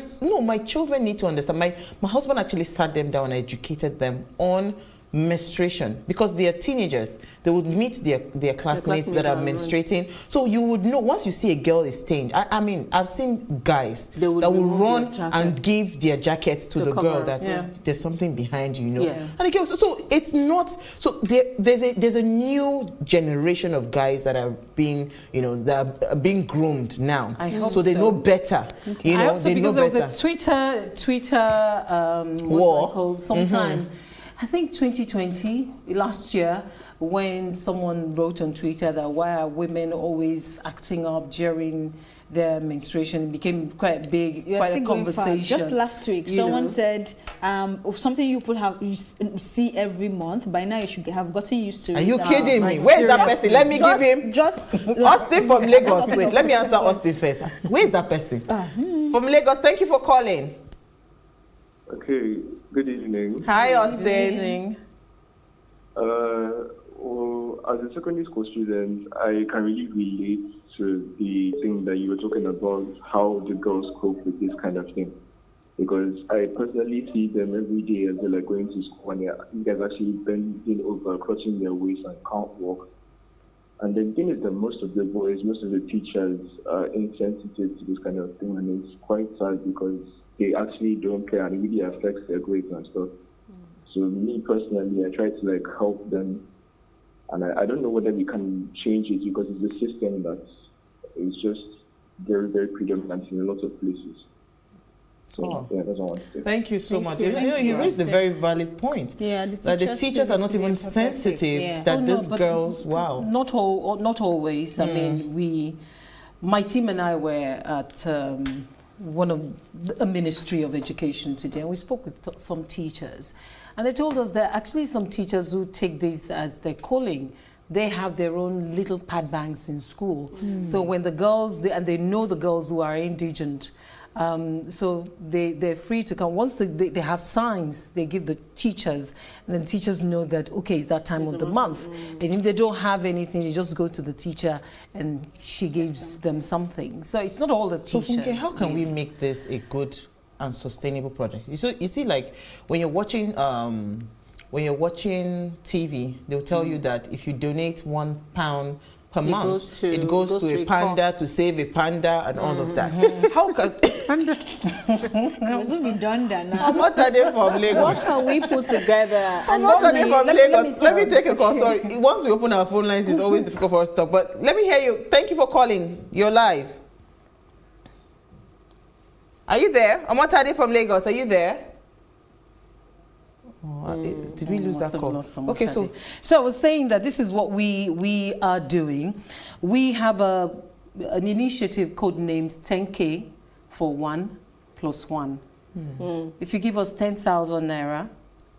children need to understand. My husband actually sat them down and educated them on menstruation, because they are teenagers. They would meet their classmates that are menstruating. So you would know once you see a girl is stained. I mean, I've seen guys that will run and give their jackets to the girl that there's something behind you, you know. Yes. And again, so it's not. So there's a new generation of guys that are being, you know, that are being groomed now. I hope so they know better. You know, they know because better. there was a Twitter war sometime. I think 2020, last year, when someone wrote on Twitter that why are women always acting up during their menstruation, it became quite big, quite a conversation. Just last week, someone said something you see every month. By now, you should have gotten used to it. Are you kidding me? Where's that person? Let me give him Austin from Lagos. Wait, let me answer Austin first. Where's that person? From Lagos. Thank you for calling. Okay. Good evening. Hi, Austin. Good evening. Well, as a secondary school student, I can really relate to the thing that you were talking about, how the girls cope with this kind of thing. Because I personally see them every day as they're like going to school and you guys actually bending over, clutching their waist and can't walk. And the thing is that most of the boys, most of the teachers are insensitive to this kind of thing, and it's quite sad because they actually don't care and it really affects their grades and stuff. So me personally, I try to like help them, and I don't know whether we can change it because it's a system that is just very, very predominant in a lot of places. So yeah, that's all I want to say. Thank you so much. You raised a very valid point. Yeah, that the teachers are not even sensitive that these girls, wow. Not always. I mean, my team and I were at one of a Ministry of Education today, and we spoke with some teachers, and they told us there are actually some teachers who take this as their calling. They have their own little pad banks in school. So when the girls, and they know the girls who are indigent, so they're free to come. Once they have signs, they give the teachers, and then teachers know that, okay, it's that time of the month. And if they don't have anything, they just go to the teacher and she gives them something. So it's not all the teachers. So Funke, how can we make this a good and sustainable project? You see, like when you're watching TV, they'll tell you that if you donate £1 per month. It goes to a panda to save a panda and all of that. How can be done now? I'm not from Lagos. What can we put together? I'm not from Lagos. Let me take a call. Sorry. Once we open our phone lines, it's always difficult for us to talk. But let me hear you. Thank you for calling. You're live. Are you there? Omotade from Lagos. Are you there? Oh, did we lose that call? Okay, so I was saying that this is what we are doing. We have an initiative codenamed 10K for 1+1. If you give us 10,000 naira,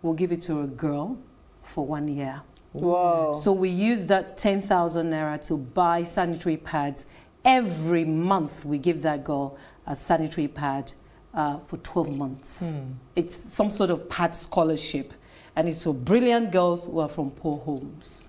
we'll give it to a girl for 1 year. Wow! So we use that 10,000 naira to buy sanitary pads. Every month we give that girl a sanitary pad for 12 months. It's some sort of pad scholarship, and it's for brilliant girls who are from poor homes.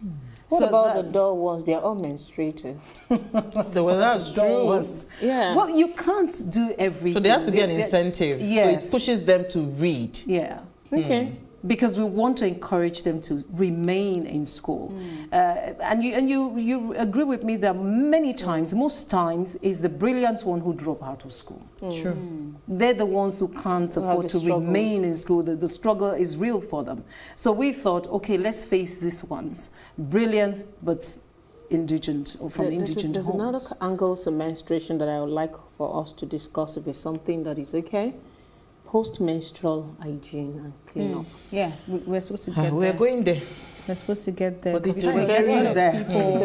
What about the dull ones? They're all menstruated. Well, that's true. Yeah. Well, you can't do everything. So there has to be an incentive. Yes. So it pushes them to read. Yeah. Okay. Because we want to encourage them to remain in school. And you agree with me that many times, most times, is the brilliant one who drop out of school. Sure. They're the ones who can't afford to remain in school. The struggle is real for them. So we thought, okay, let's face these ones. Brilliant, but indigent or from indigent There's homes. another angle to menstruation that I would like for us to discuss if it's something that is okay. Post-menstrual hygiene and cleanup. Yeah, we're supposed to get there. We're going there. We're supposed to get there. But it's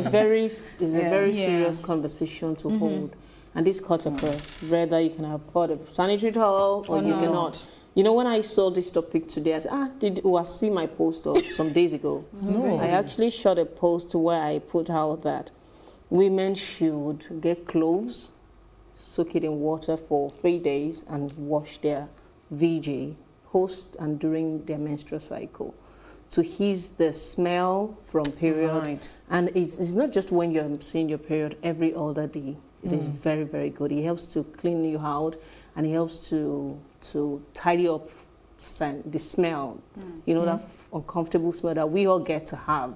a very serious conversation to hold. And this cuts across whether you can afford a sanitary towel or you cannot. You know, when I saw this topic today, I said, did I see my post of some days ago? No. I actually shot a post where I put out that women should get cloves, soak it in water for 3 days, and wash their VG post and during their menstrual cycle to ease the smell from period. Right. And it's not just when you're seeing your period, every other day. It is very, very good. It helps to clean you out, and it helps to tidy up the smell. You know, that uncomfortable smell that we all get to have.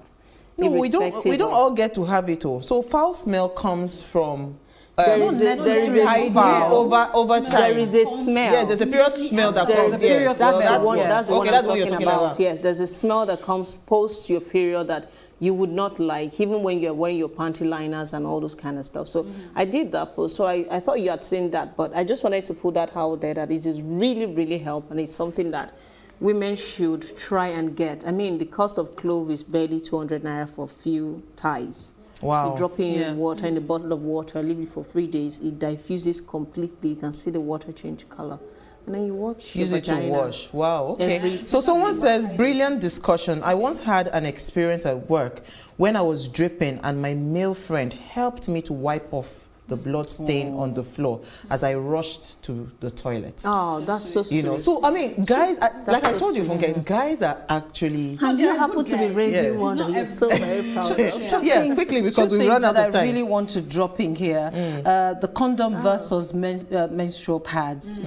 No, we don't all get to have it all. So foul smell comes from there is a smell over time. There is a smell. Yeah, there's a period smell that comes. That's the one I'm talking talking about. Yes, there's a smell that comes post your period that you would not like, even when you're wearing your panty liners and all those kind of stuff. So I did that post. So I thought you had seen that, but I just wanted to put that out there that it is really, really help, and it's something that women should try and get. I mean, the cost of clove is barely 200 naira for a few ties. Wow. You drop it in water, in a bottle of water, leave it for 3 days. It diffuses completely. You can see the water change color. And then you wash Use your it to vagina. wash. Wow, okay. So someone says, brilliant discussion. I once had an experience at work when I was dripping and my male friend helped me to wipe off the blood stain on the floor as I rushed to the toilet. Oh, that's so sweet. You know, so I mean, guys, like I told you, Funke, guys are actually. And you happen to be raising one that you're so very proud of. Yeah, quickly, because we run out of time. I really want to drop in here the condom versus menstrual pads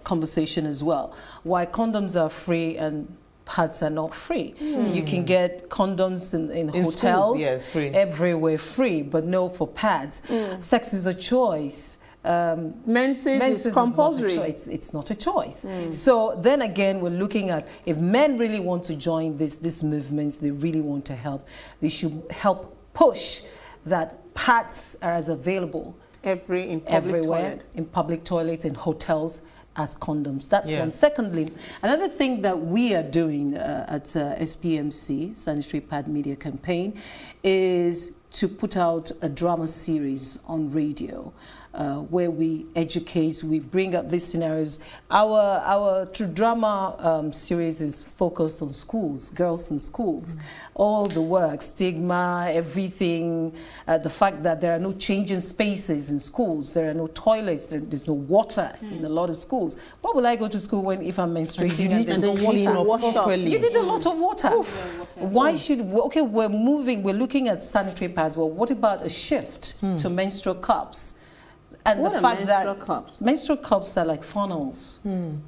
conversation as well. Why condoms are free and pads are not free. You can get condoms in hotels, schools, yes, free. Everywhere free, but no for pads. Sex is a choice. Menses is compulsory. It's not a choice. So then again, we're looking at if men really want to join this movement, they really want to help, they should help push that pads are as available everywhere, in public toilets, in hotels, as condoms. That's one. Secondly, another thing that we are doing at SPMC, Sanitary Pad Media Campaign, is to put out a drama series on radio where we educate, we bring up these scenarios. Our true drama series is focused on schools, girls in schools. All the work, stigma, everything, the fact that there are no changing spaces in schools, there are no toilets, there's no water in a lot of schools. Why will I go to school if I'm menstruating and there's no water? Properly. You need a lot of water. Why should, okay, we're looking at sanitary pads. Well, what about a shift to menstrual cups? And what the fact that menstrual cups are like funnels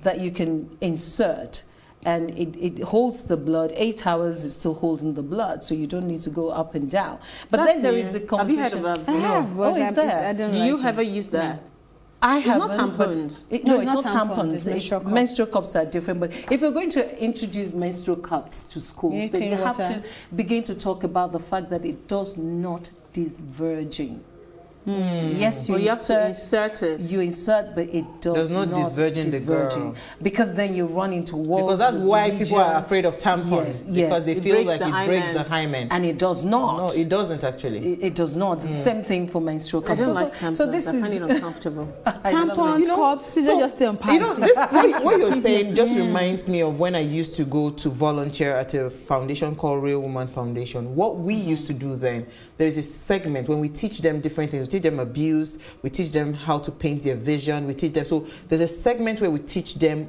that you can insert and it holds the blood. 8 hours is still holding the blood, so you don't need to go up and down. But That's then there new. is the Have conversation. you heard of that? No. Oh, is there? Do you ever use that? I It's haven't. not tampons. No, it's not tampons, tampons. it's menstrual cups. Menstrual cups are different. But if you're going to introduce menstrual cups to schools, then you have to begin to talk about the fact that it does not disvirgin. Yes, you have to insert it. You insert, but it does not disvirgin the girl. Because then you run into walls. Because that's why religion. people are afraid of tampons. Because they feel like it breaks the hymen. And it does not. No, it doesn't actually. It does not. Same thing for menstrual cups. I don't like tampons. So this I find it uncomfortable. Tampons, cups, these are just still What you're saying just reminds me of when I used to go to volunteer at a foundation called Real Woman Foundation. What we used to do then, there's a segment when we teach them different things. We teach them abuse, we teach them how to paint their vision, we teach them. So there's a segment where we teach them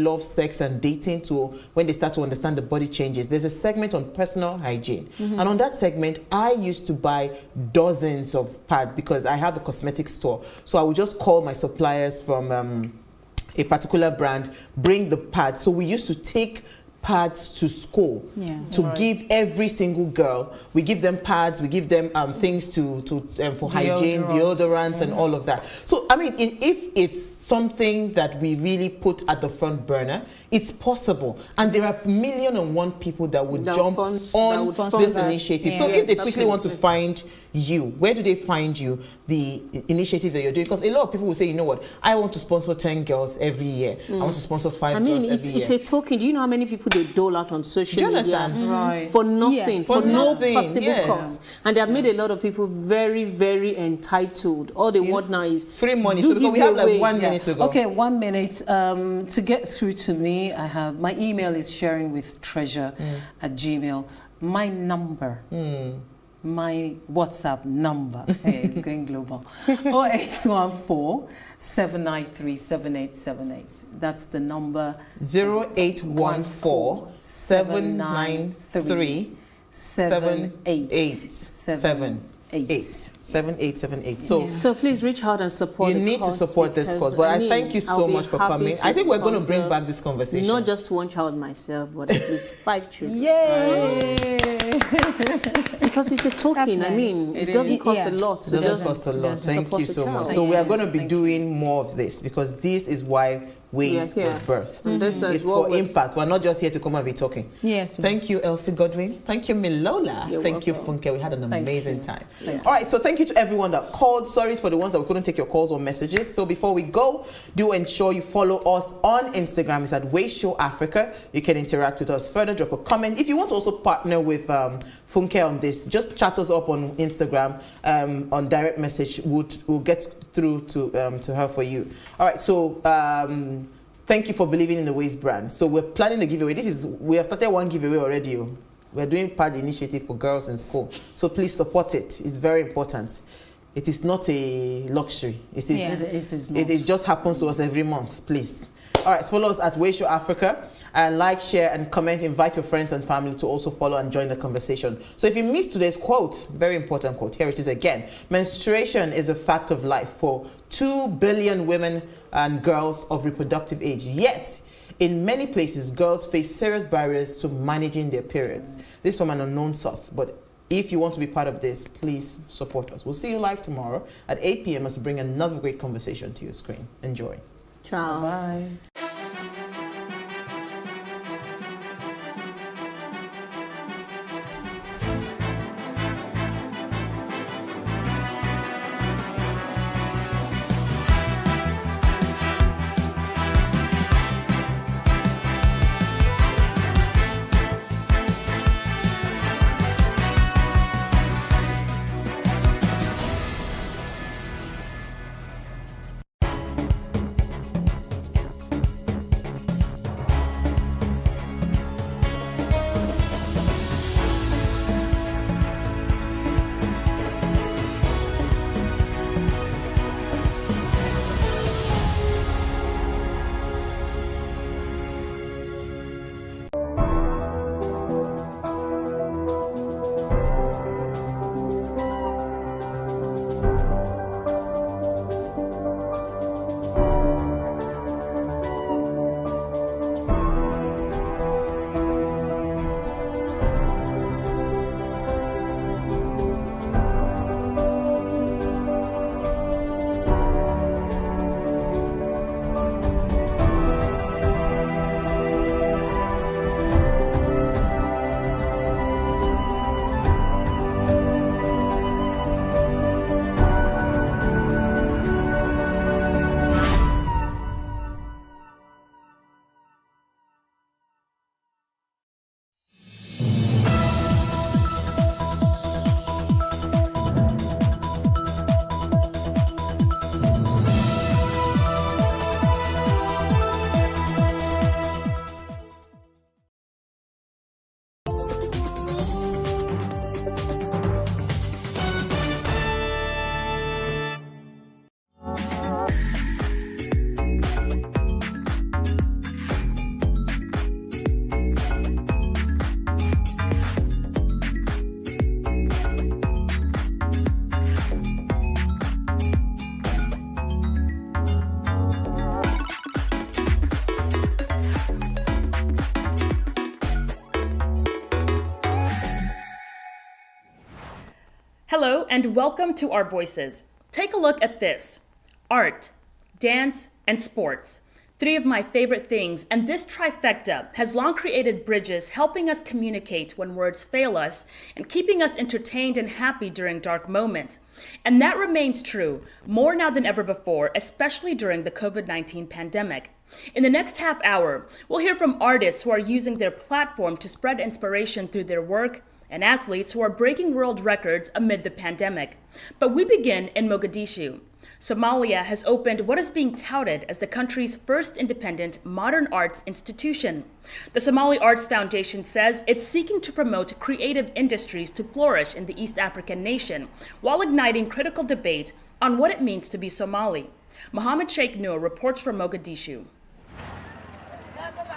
love, sex, and dating to when they start to understand the body changes. There's a segment on personal hygiene. And on that segment, I used to buy dozens of pads because I have a cosmetic store. So I would just call my suppliers from a particular brand, bring the pads. So we used to take pads to school to give every single girl. We give them pads, we give them things for hygiene, deodorants, and all of that. So I mean, if it's something that we really put at the front burner, it's possible. And there are 1,000,001 people that would jump on this initiative. So if they quickly want to find you, where do they find you, the initiative that you're doing? Because a lot of people will say, you know what, I want to sponsor 10 girls every year. I want to sponsor 5 girls every year. It's a token. Do you know how many people they dole out on social media? Right. For nothing, for no possible yes. cost. And they have made a lot of people very, very entitled. All they want now is free money. So because we have like 1 minute to go. Okay, 1 minute. To get through to me, I have my email is sharingwithtreasure@gmail. My number. My WhatsApp number is going global. 0814 793 7878. That's the number. 0814 793 7878. So please reach out and support. You need to support this cause. But I thank you so much for coming. I think we're going to bring back this conversation. Not just 1 child myself, but at least 5 children. Yay! Because it's a token. Nice. I mean, it doesn't cost a lot. It doesn't cost a lot. Thank you so much. So we are going to be doing more of this because this is why Ways was birthed. It's for impact. We're not just here to come and be talking. Yes. Thank you, Elsie Godwin. Thank you, Milola. Thank you, Funke. We had an amazing time. All right, so thank you to everyone that called. Sorry for the ones that we couldn't take your calls or messages. So before we go, do ensure you follow us on Instagram. It's at PlusTvAfrica. You can interact with us further, drop a comment. If you want to also partner with Funke on this, just chat us up on Instagram on direct message. We'll get through to her for you. All right, so thank you for believing in the Ways brand. So we're planning a giveaway. We have started one giveaway already. We're doing PAD initiative for girls in school. So please support it. It's very important. It is not a luxury. It just happens to us every month. Please. All right, follow us at PlusTvAfrica and like, share, and comment. Invite your friends and family to also follow and join the conversation. So if you missed today's quote, very important quote, here it is again. Menstruation is a fact of life for 2 billion women and girls of reproductive age. Yet, in many places, girls face serious barriers to managing their periods. This is from an unknown source, but if you want to be part of this, please support us. We'll see you live tomorrow at 8 p.m. as we bring another great conversation to your screen. Enjoy. Ciao. Bye. Hello and welcome to Our Voices. Take a look at this. Art, dance, and sports. 3 of my favorite things, and this trifecta has long created bridges helping us communicate when words fail us and keeping us entertained and happy during dark moments. And that remains true more now than ever before, especially during the COVID-19 pandemic. In the next half hour, we'll hear from artists who are using their platform to spread inspiration through their work, and athletes who are breaking world records amid the pandemic. But we begin in Mogadishu. Somalia has opened what is being touted as the country's first independent modern arts institution. The Somali Arts Foundation says it's seeking to promote creative industries to flourish in the East African nation, while igniting critical debate on what it means to be Somali. Mohammed Sheikh Noor reports from Mogadishu.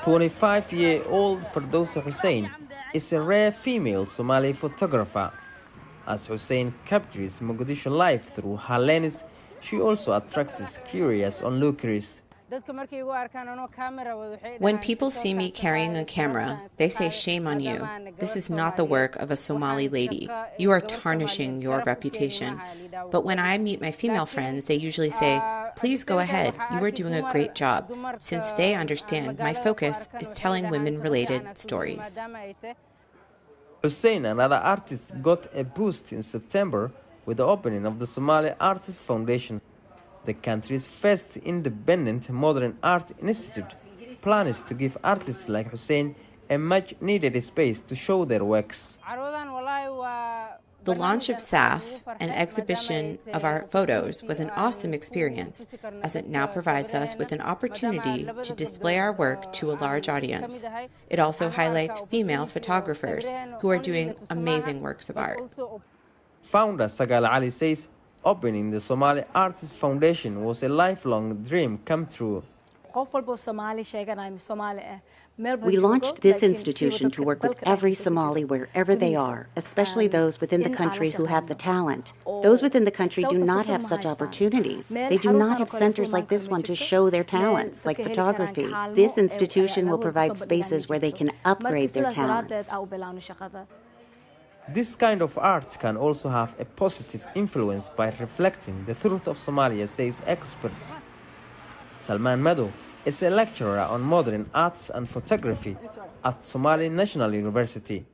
25-year-old Firdousa Hussein is a rare female Somali photographer. As Hussein captures Mogadishu life through her lens, she also attracts curious onlookers. When people see me carrying a camera, they say, "Shame on you. This is not the work of a Somali lady. You are tarnishing your reputation." But when I meet my female friends, they usually say, "Please go ahead. You are doing a great job," since they understand my focus is telling women-related stories. Hussein and other artists got a boost in September with the opening of the Somali Artists Foundation, the country's first independent modern art institute. Plans to give artists like Hussein a much-needed space to show their works. The launch of SAF, an exhibition of our photos, was an awesome experience, as it now provides us with an opportunity to display our work to a large audience. It also highlights female photographers who are doing amazing works of art. Founder Sagal Ali says opening the Somali Artists Foundation was a lifelong dream come true. We launched this institution to work with every Somali wherever they are, especially those within the country who have the talent. Those within the country do not have such opportunities. They do not have centers like this one to show their talents, like photography. This institution will provide spaces where they can upgrade their talents. This kind of art can also have a positive influence by reflecting the truth of Somalia, says experts. Salman Mado is a lecturer on modern arts and photography at Somali National University.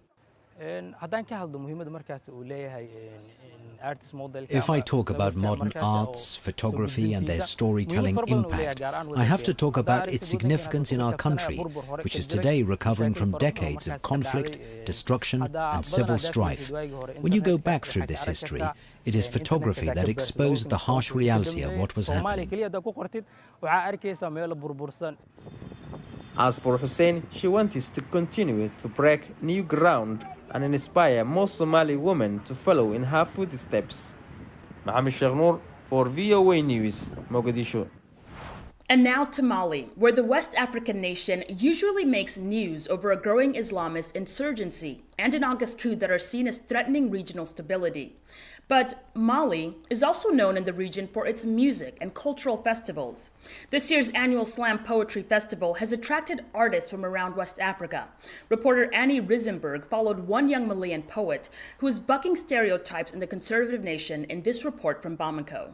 If I talk about modern arts, photography and their storytelling impact, I have to talk about its significance in our country, which is today recovering from decades of conflict, destruction and civil strife. When you go back through this history, it is photography that exposed the harsh reality of what was happening. As for Hussein, she wants to continue to break new ground and inspire more Somali women to follow in her footsteps. Mohammed Sheikh Noor for VOA News, Mogadishu. And now to Mali, where the West African nation usually makes news over a growing Islamist insurgency and an August coup that are seen as threatening regional stability. But Mali is also known in the region for its music and cultural festivals. This year's annual Slam Poetry Festival has attracted artists from around West Africa. Reporter Annie Risenberg followed one young Malian poet who is bucking stereotypes in the conservative nation in this report from Bamako.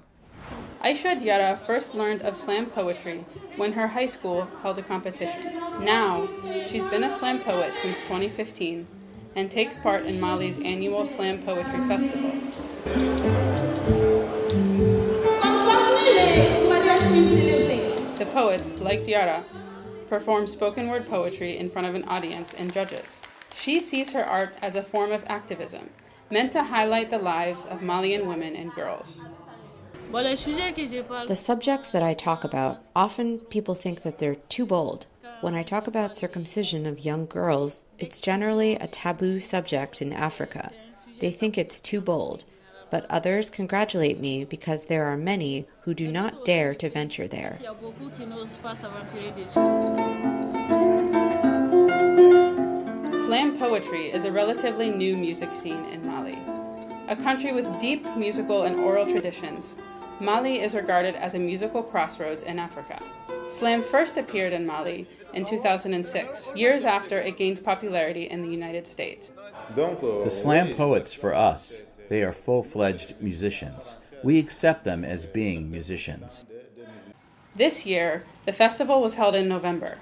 Aisha Diarra first learned of slam poetry when her high school held a competition. Now, she's been a slam poet since 2015 and takes part in Mali's annual Slam Poetry Festival. The poets, like Diarra, perform spoken word poetry in front of an audience and judges. She sees her art as a form of activism, meant to highlight the lives of Malian women and girls. The subjects that I talk about, often people think that they're too bold. When I talk about circumcision of young girls, it's generally a taboo subject in Africa. They think it's too bold, but others congratulate me because there are many who do not dare to venture there. Slam poetry is a relatively new music scene in Mali. A country with deep musical and oral traditions, Mali is regarded as a musical crossroads in Africa. Slam first appeared in Mali in 2006, years after it gained popularity in the United States. The slam poets for us They are full-fledged musicians. We accept them as being musicians. This year, the festival was held in November,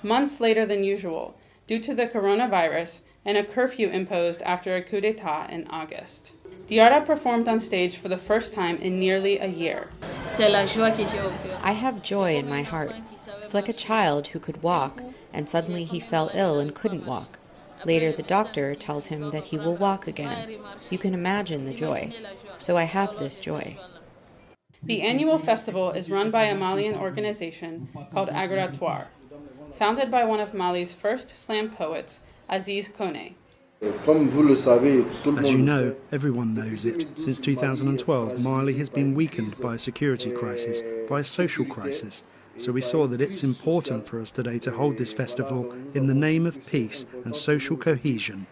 months later than usual, due to the coronavirus and a curfew imposed after a coup d'etat in August. Diarra performed on stage for the first time in nearly a year. I have joy in my heart. It's like a child who could walk, and suddenly he fell ill and couldn't walk. Later, the doctor tells him that he will walk again. You can imagine the joy. So I have this joy. The annual festival is run by a Malian organization called Aggregatoire, founded by one of Mali's first slam poets, Aziz Kone. As you know, everyone knows it. Since 2012, Mali has been weakened by a security crisis, by a social crisis. So we saw that it's important for us today to hold this festival in the name of peace and social cohesion.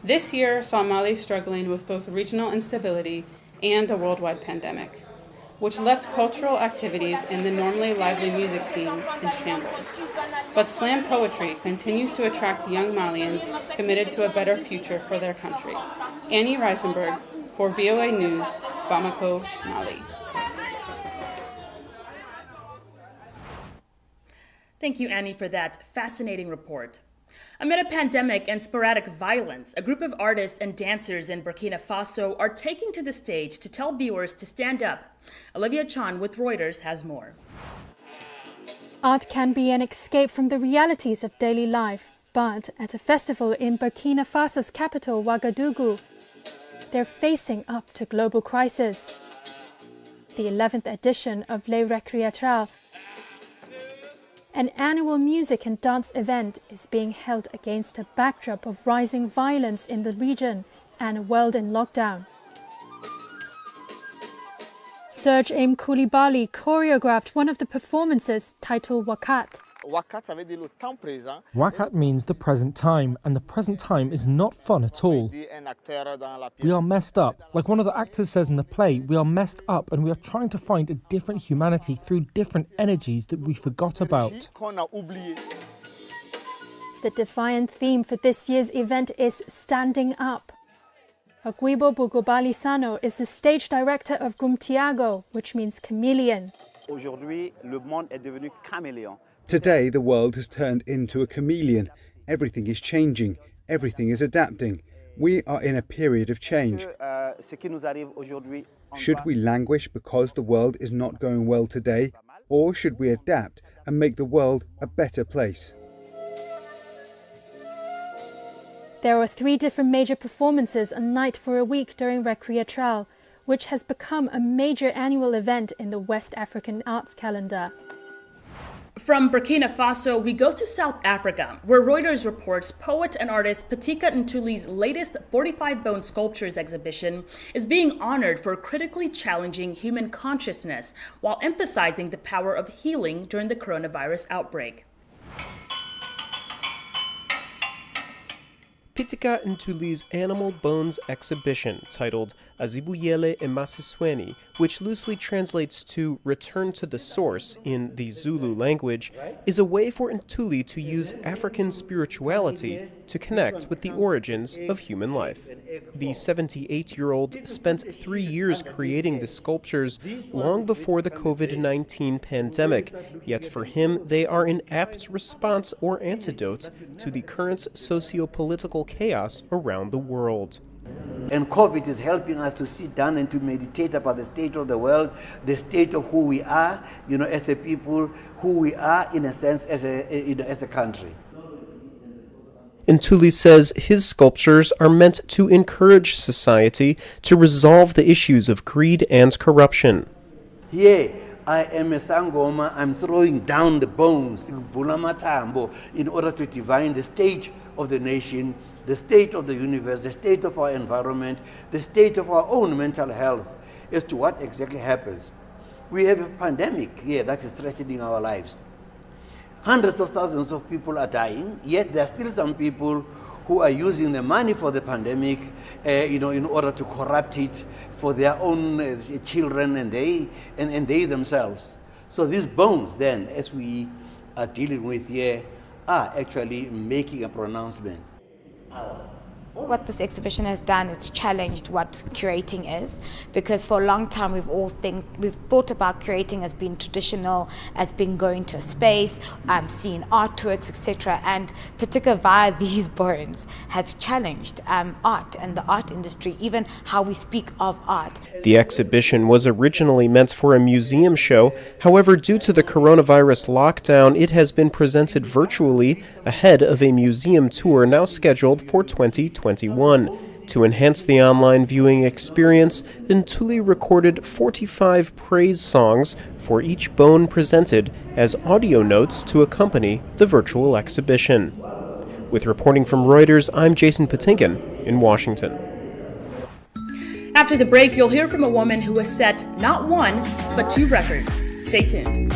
This year saw Mali struggling with both regional instability and a worldwide pandemic, which left cultural activities in the normally lively music scene in shambles. But slam poetry continues to attract young Malians committed to a better future for their country. Annie Reisenberg, for VOA News, Bamako, Mali. Thank you, Annie, for that fascinating report. Amid a pandemic and sporadic violence, a group of artists and dancers in Burkina Faso are taking to the stage to tell viewers to stand up. Olivia Chan with Reuters has more. Art can be an escape from the realities of daily life, but at a festival in Burkina Faso's capital, Ouagadougou, they're facing up to global crisis. The 11th edition of Les Recreateurs, an annual music and dance event, is being held against a backdrop of rising violence in the region and a world in lockdown. Serge M. Koulibaly choreographed one of the performances, titled Wakat. Wakat means the present time, and the present time is not fun at all. We are messed up. Like one of the actors says in the play, we are messed up and we are trying to find a different humanity through different energies that we forgot about. The defiant theme for this year's event is Standing Up. Agwibo Bugobali-Sano is the stage director of Gumtiago, which means chameleon. Today, the world has turned into a chameleon. Everything is changing. Everything is adapting. We are in a period of change. Should we languish because the world is not going well today? Or should we adapt and make the world a better place? There are 3 different major performances a night for a week during Recreatral, which has become a major annual event in the West African arts calendar. From Burkina Faso, we go to South Africa, where Reuters reports poet and artist Patika Ntuli's latest 45 bone sculptures exhibition is being honored for critically challenging human consciousness while emphasizing the power of healing during the coronavirus outbreak. Patika Ntuli's Animal Bones exhibition, titled Azibuyele Emasisweni, which loosely translates to Return to the Source in the Zulu language, is a way for Ntuli to use African spirituality to connect with the origins of human life. The 78-year-old spent 3 years creating the sculptures long before the COVID-19 pandemic, yet for him they are an apt response or antidote to the current socio-political chaos around the world. And COVID is helping us to sit down and to meditate about the state of the world, the state of who we are, as a people, who we are in a sense as a country. Ntuli says his sculptures are meant to encourage society to resolve the issues of greed and corruption. Here, I am a Sangoma, I'm throwing down the bones in order to divine the state of the nation, the state of the universe, the state of our environment, the state of our own mental health, as to what exactly happens. We have a pandemic here that is threatening our lives. Hundreds of thousands of people are dying, yet there are still some people who are using the money for the pandemic, in order to corrupt it for their own children and they themselves. So these bones then, as we are dealing with here, are actually making a pronouncement. What this exhibition has done, it's challenged what curating is, because for a long time we've thought about curating as being traditional, as being going to a space, seeing artworks, etc. And particularly via these bones has challenged art and the art industry, even how we speak of art. The exhibition was originally meant for a museum show. However, due to the coronavirus lockdown, it has been presented virtually ahead of a museum tour now scheduled for 2021. To enhance the online viewing experience, Ntuli recorded 45 praise songs for each bone presented as audio notes to accompany the virtual exhibition. With reporting from Reuters, I'm Jason Patinkin in Washington. After the break, you'll hear from a woman who has set not one, but 2 records. Stay tuned.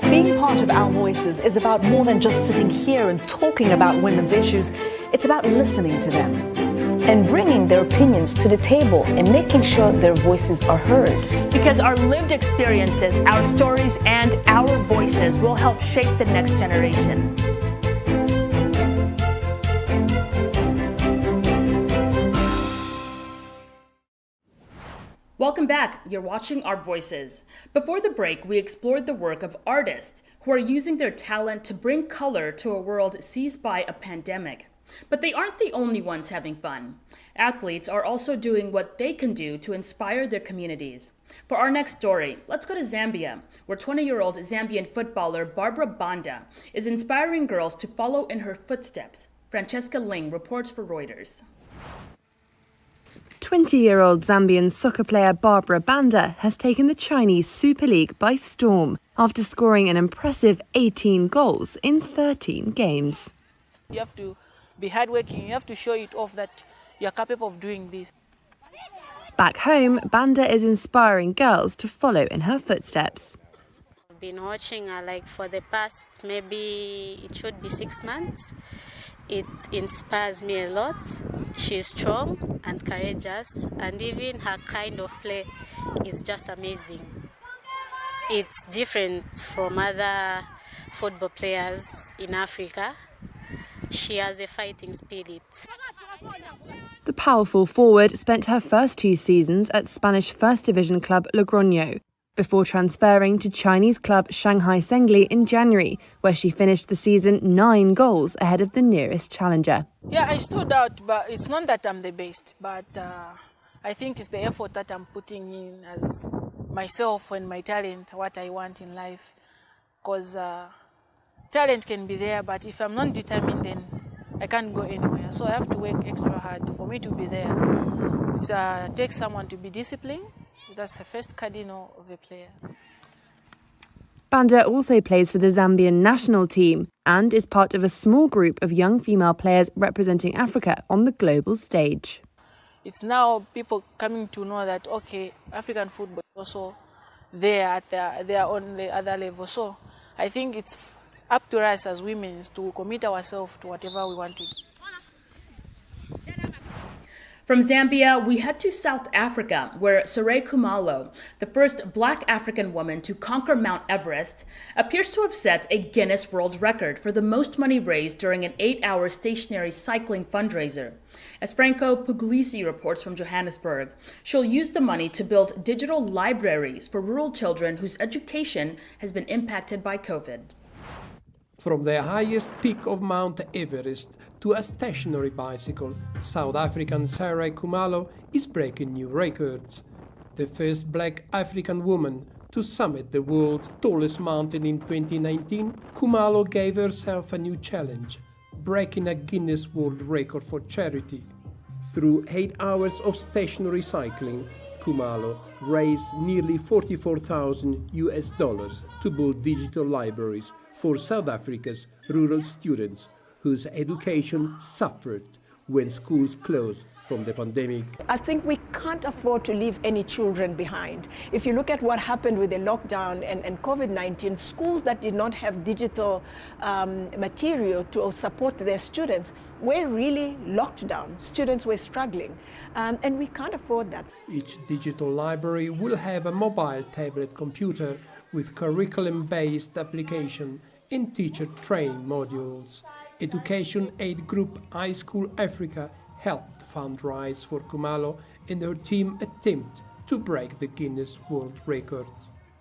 Being part of Our Voices is about more than just sitting here and talking about women's issues. It's about listening to them and bringing their opinions to the table and making sure their voices are heard. Because our lived experiences, our stories, and our voices will help shape the next generation. Welcome back. You're watching Our Voices. Before the break, we explored the work of artists who are using their talent to bring color to a world seized by a pandemic. But they aren't the only ones having fun. Athletes are also doing what they can do to inspire their communities. For our next story, let's go to Zambia, where 20-year-old Zambian footballer Barbara Banda is inspiring girls to follow in her footsteps. Francesca Ling reports for Reuters. 20-year-old Zambian soccer player Barbara Banda has taken the Chinese Super League by storm after scoring an impressive 18 goals in 13 games. You have to be hardworking, you have to show it off that you're capable of doing this. Back home, Banda is inspiring girls to follow in her footsteps. I've been watching her like for the past, maybe it should be 6 months. It inspires me a lot. She's strong and courageous, and even her kind of play is just amazing. It's different from other football players in Africa. She has a fighting spirit. The powerful forward spent her first 2 seasons at Spanish First Division club Logroño, before transferring to Chinese club Shanghai Sengli in January, where she finished the season 9 goals ahead of the nearest challenger. Yeah, I stood out, but it's not that I'm the best, but I think it's the effort that I'm putting in as myself and my talent, what I want in life. Because talent can be there, but if I'm not determined, then I can't go anywhere. So I have to work extra hard for me to be there. It takes someone to be disciplined. That's the first cardinal of a player. Banda also plays for the Zambian national team and is part of a small group of young female players representing Africa on the global stage. It's now people coming to know that, okay, African football is also there at their own other level. So I think it's up to us as women to commit ourselves to whatever we want to do. From Zambia, we head to South Africa, where Seré Khumalo, the first Black African woman to conquer Mount Everest, appears to have set a Guinness World Record for the most money raised during an 8-hour stationary cycling fundraiser. As Franco Puglisi reports from Johannesburg, she'll use the money to build digital libraries for rural children whose education has been impacted by COVID. From the highest peak of Mount Everest to a stationary bicycle, South African Seré Khumalo is breaking new records. The first Black African woman to summit the world's tallest mountain in 2019, Khumalo gave herself a new challenge, breaking a Guinness World Record for charity. Through 8 hours of stationary cycling, Khumalo raised nearly $44,000 to build digital libraries for South Africa's rural students whose education suffered when schools closed from the pandemic. I think we can't afford to leave any children behind. If you look at what happened with the lockdown and COVID-19, schools that did not have digital material to support their students were really locked down. Students were struggling, and we can't afford that. Each digital library will have a mobile tablet computer with curriculum-based application in teacher training modules. Education Aid Group PlusTvAfrica helped fundraise for Khumalo in her team attempt to break the Guinness World Record.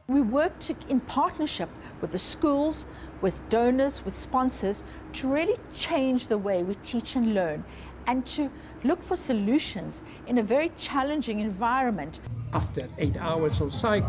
We worked in partnership with the schools, with donors, with sponsors, to really change the way we teach and learn and to look for solutions in a very challenging environment. After 8 hours on site,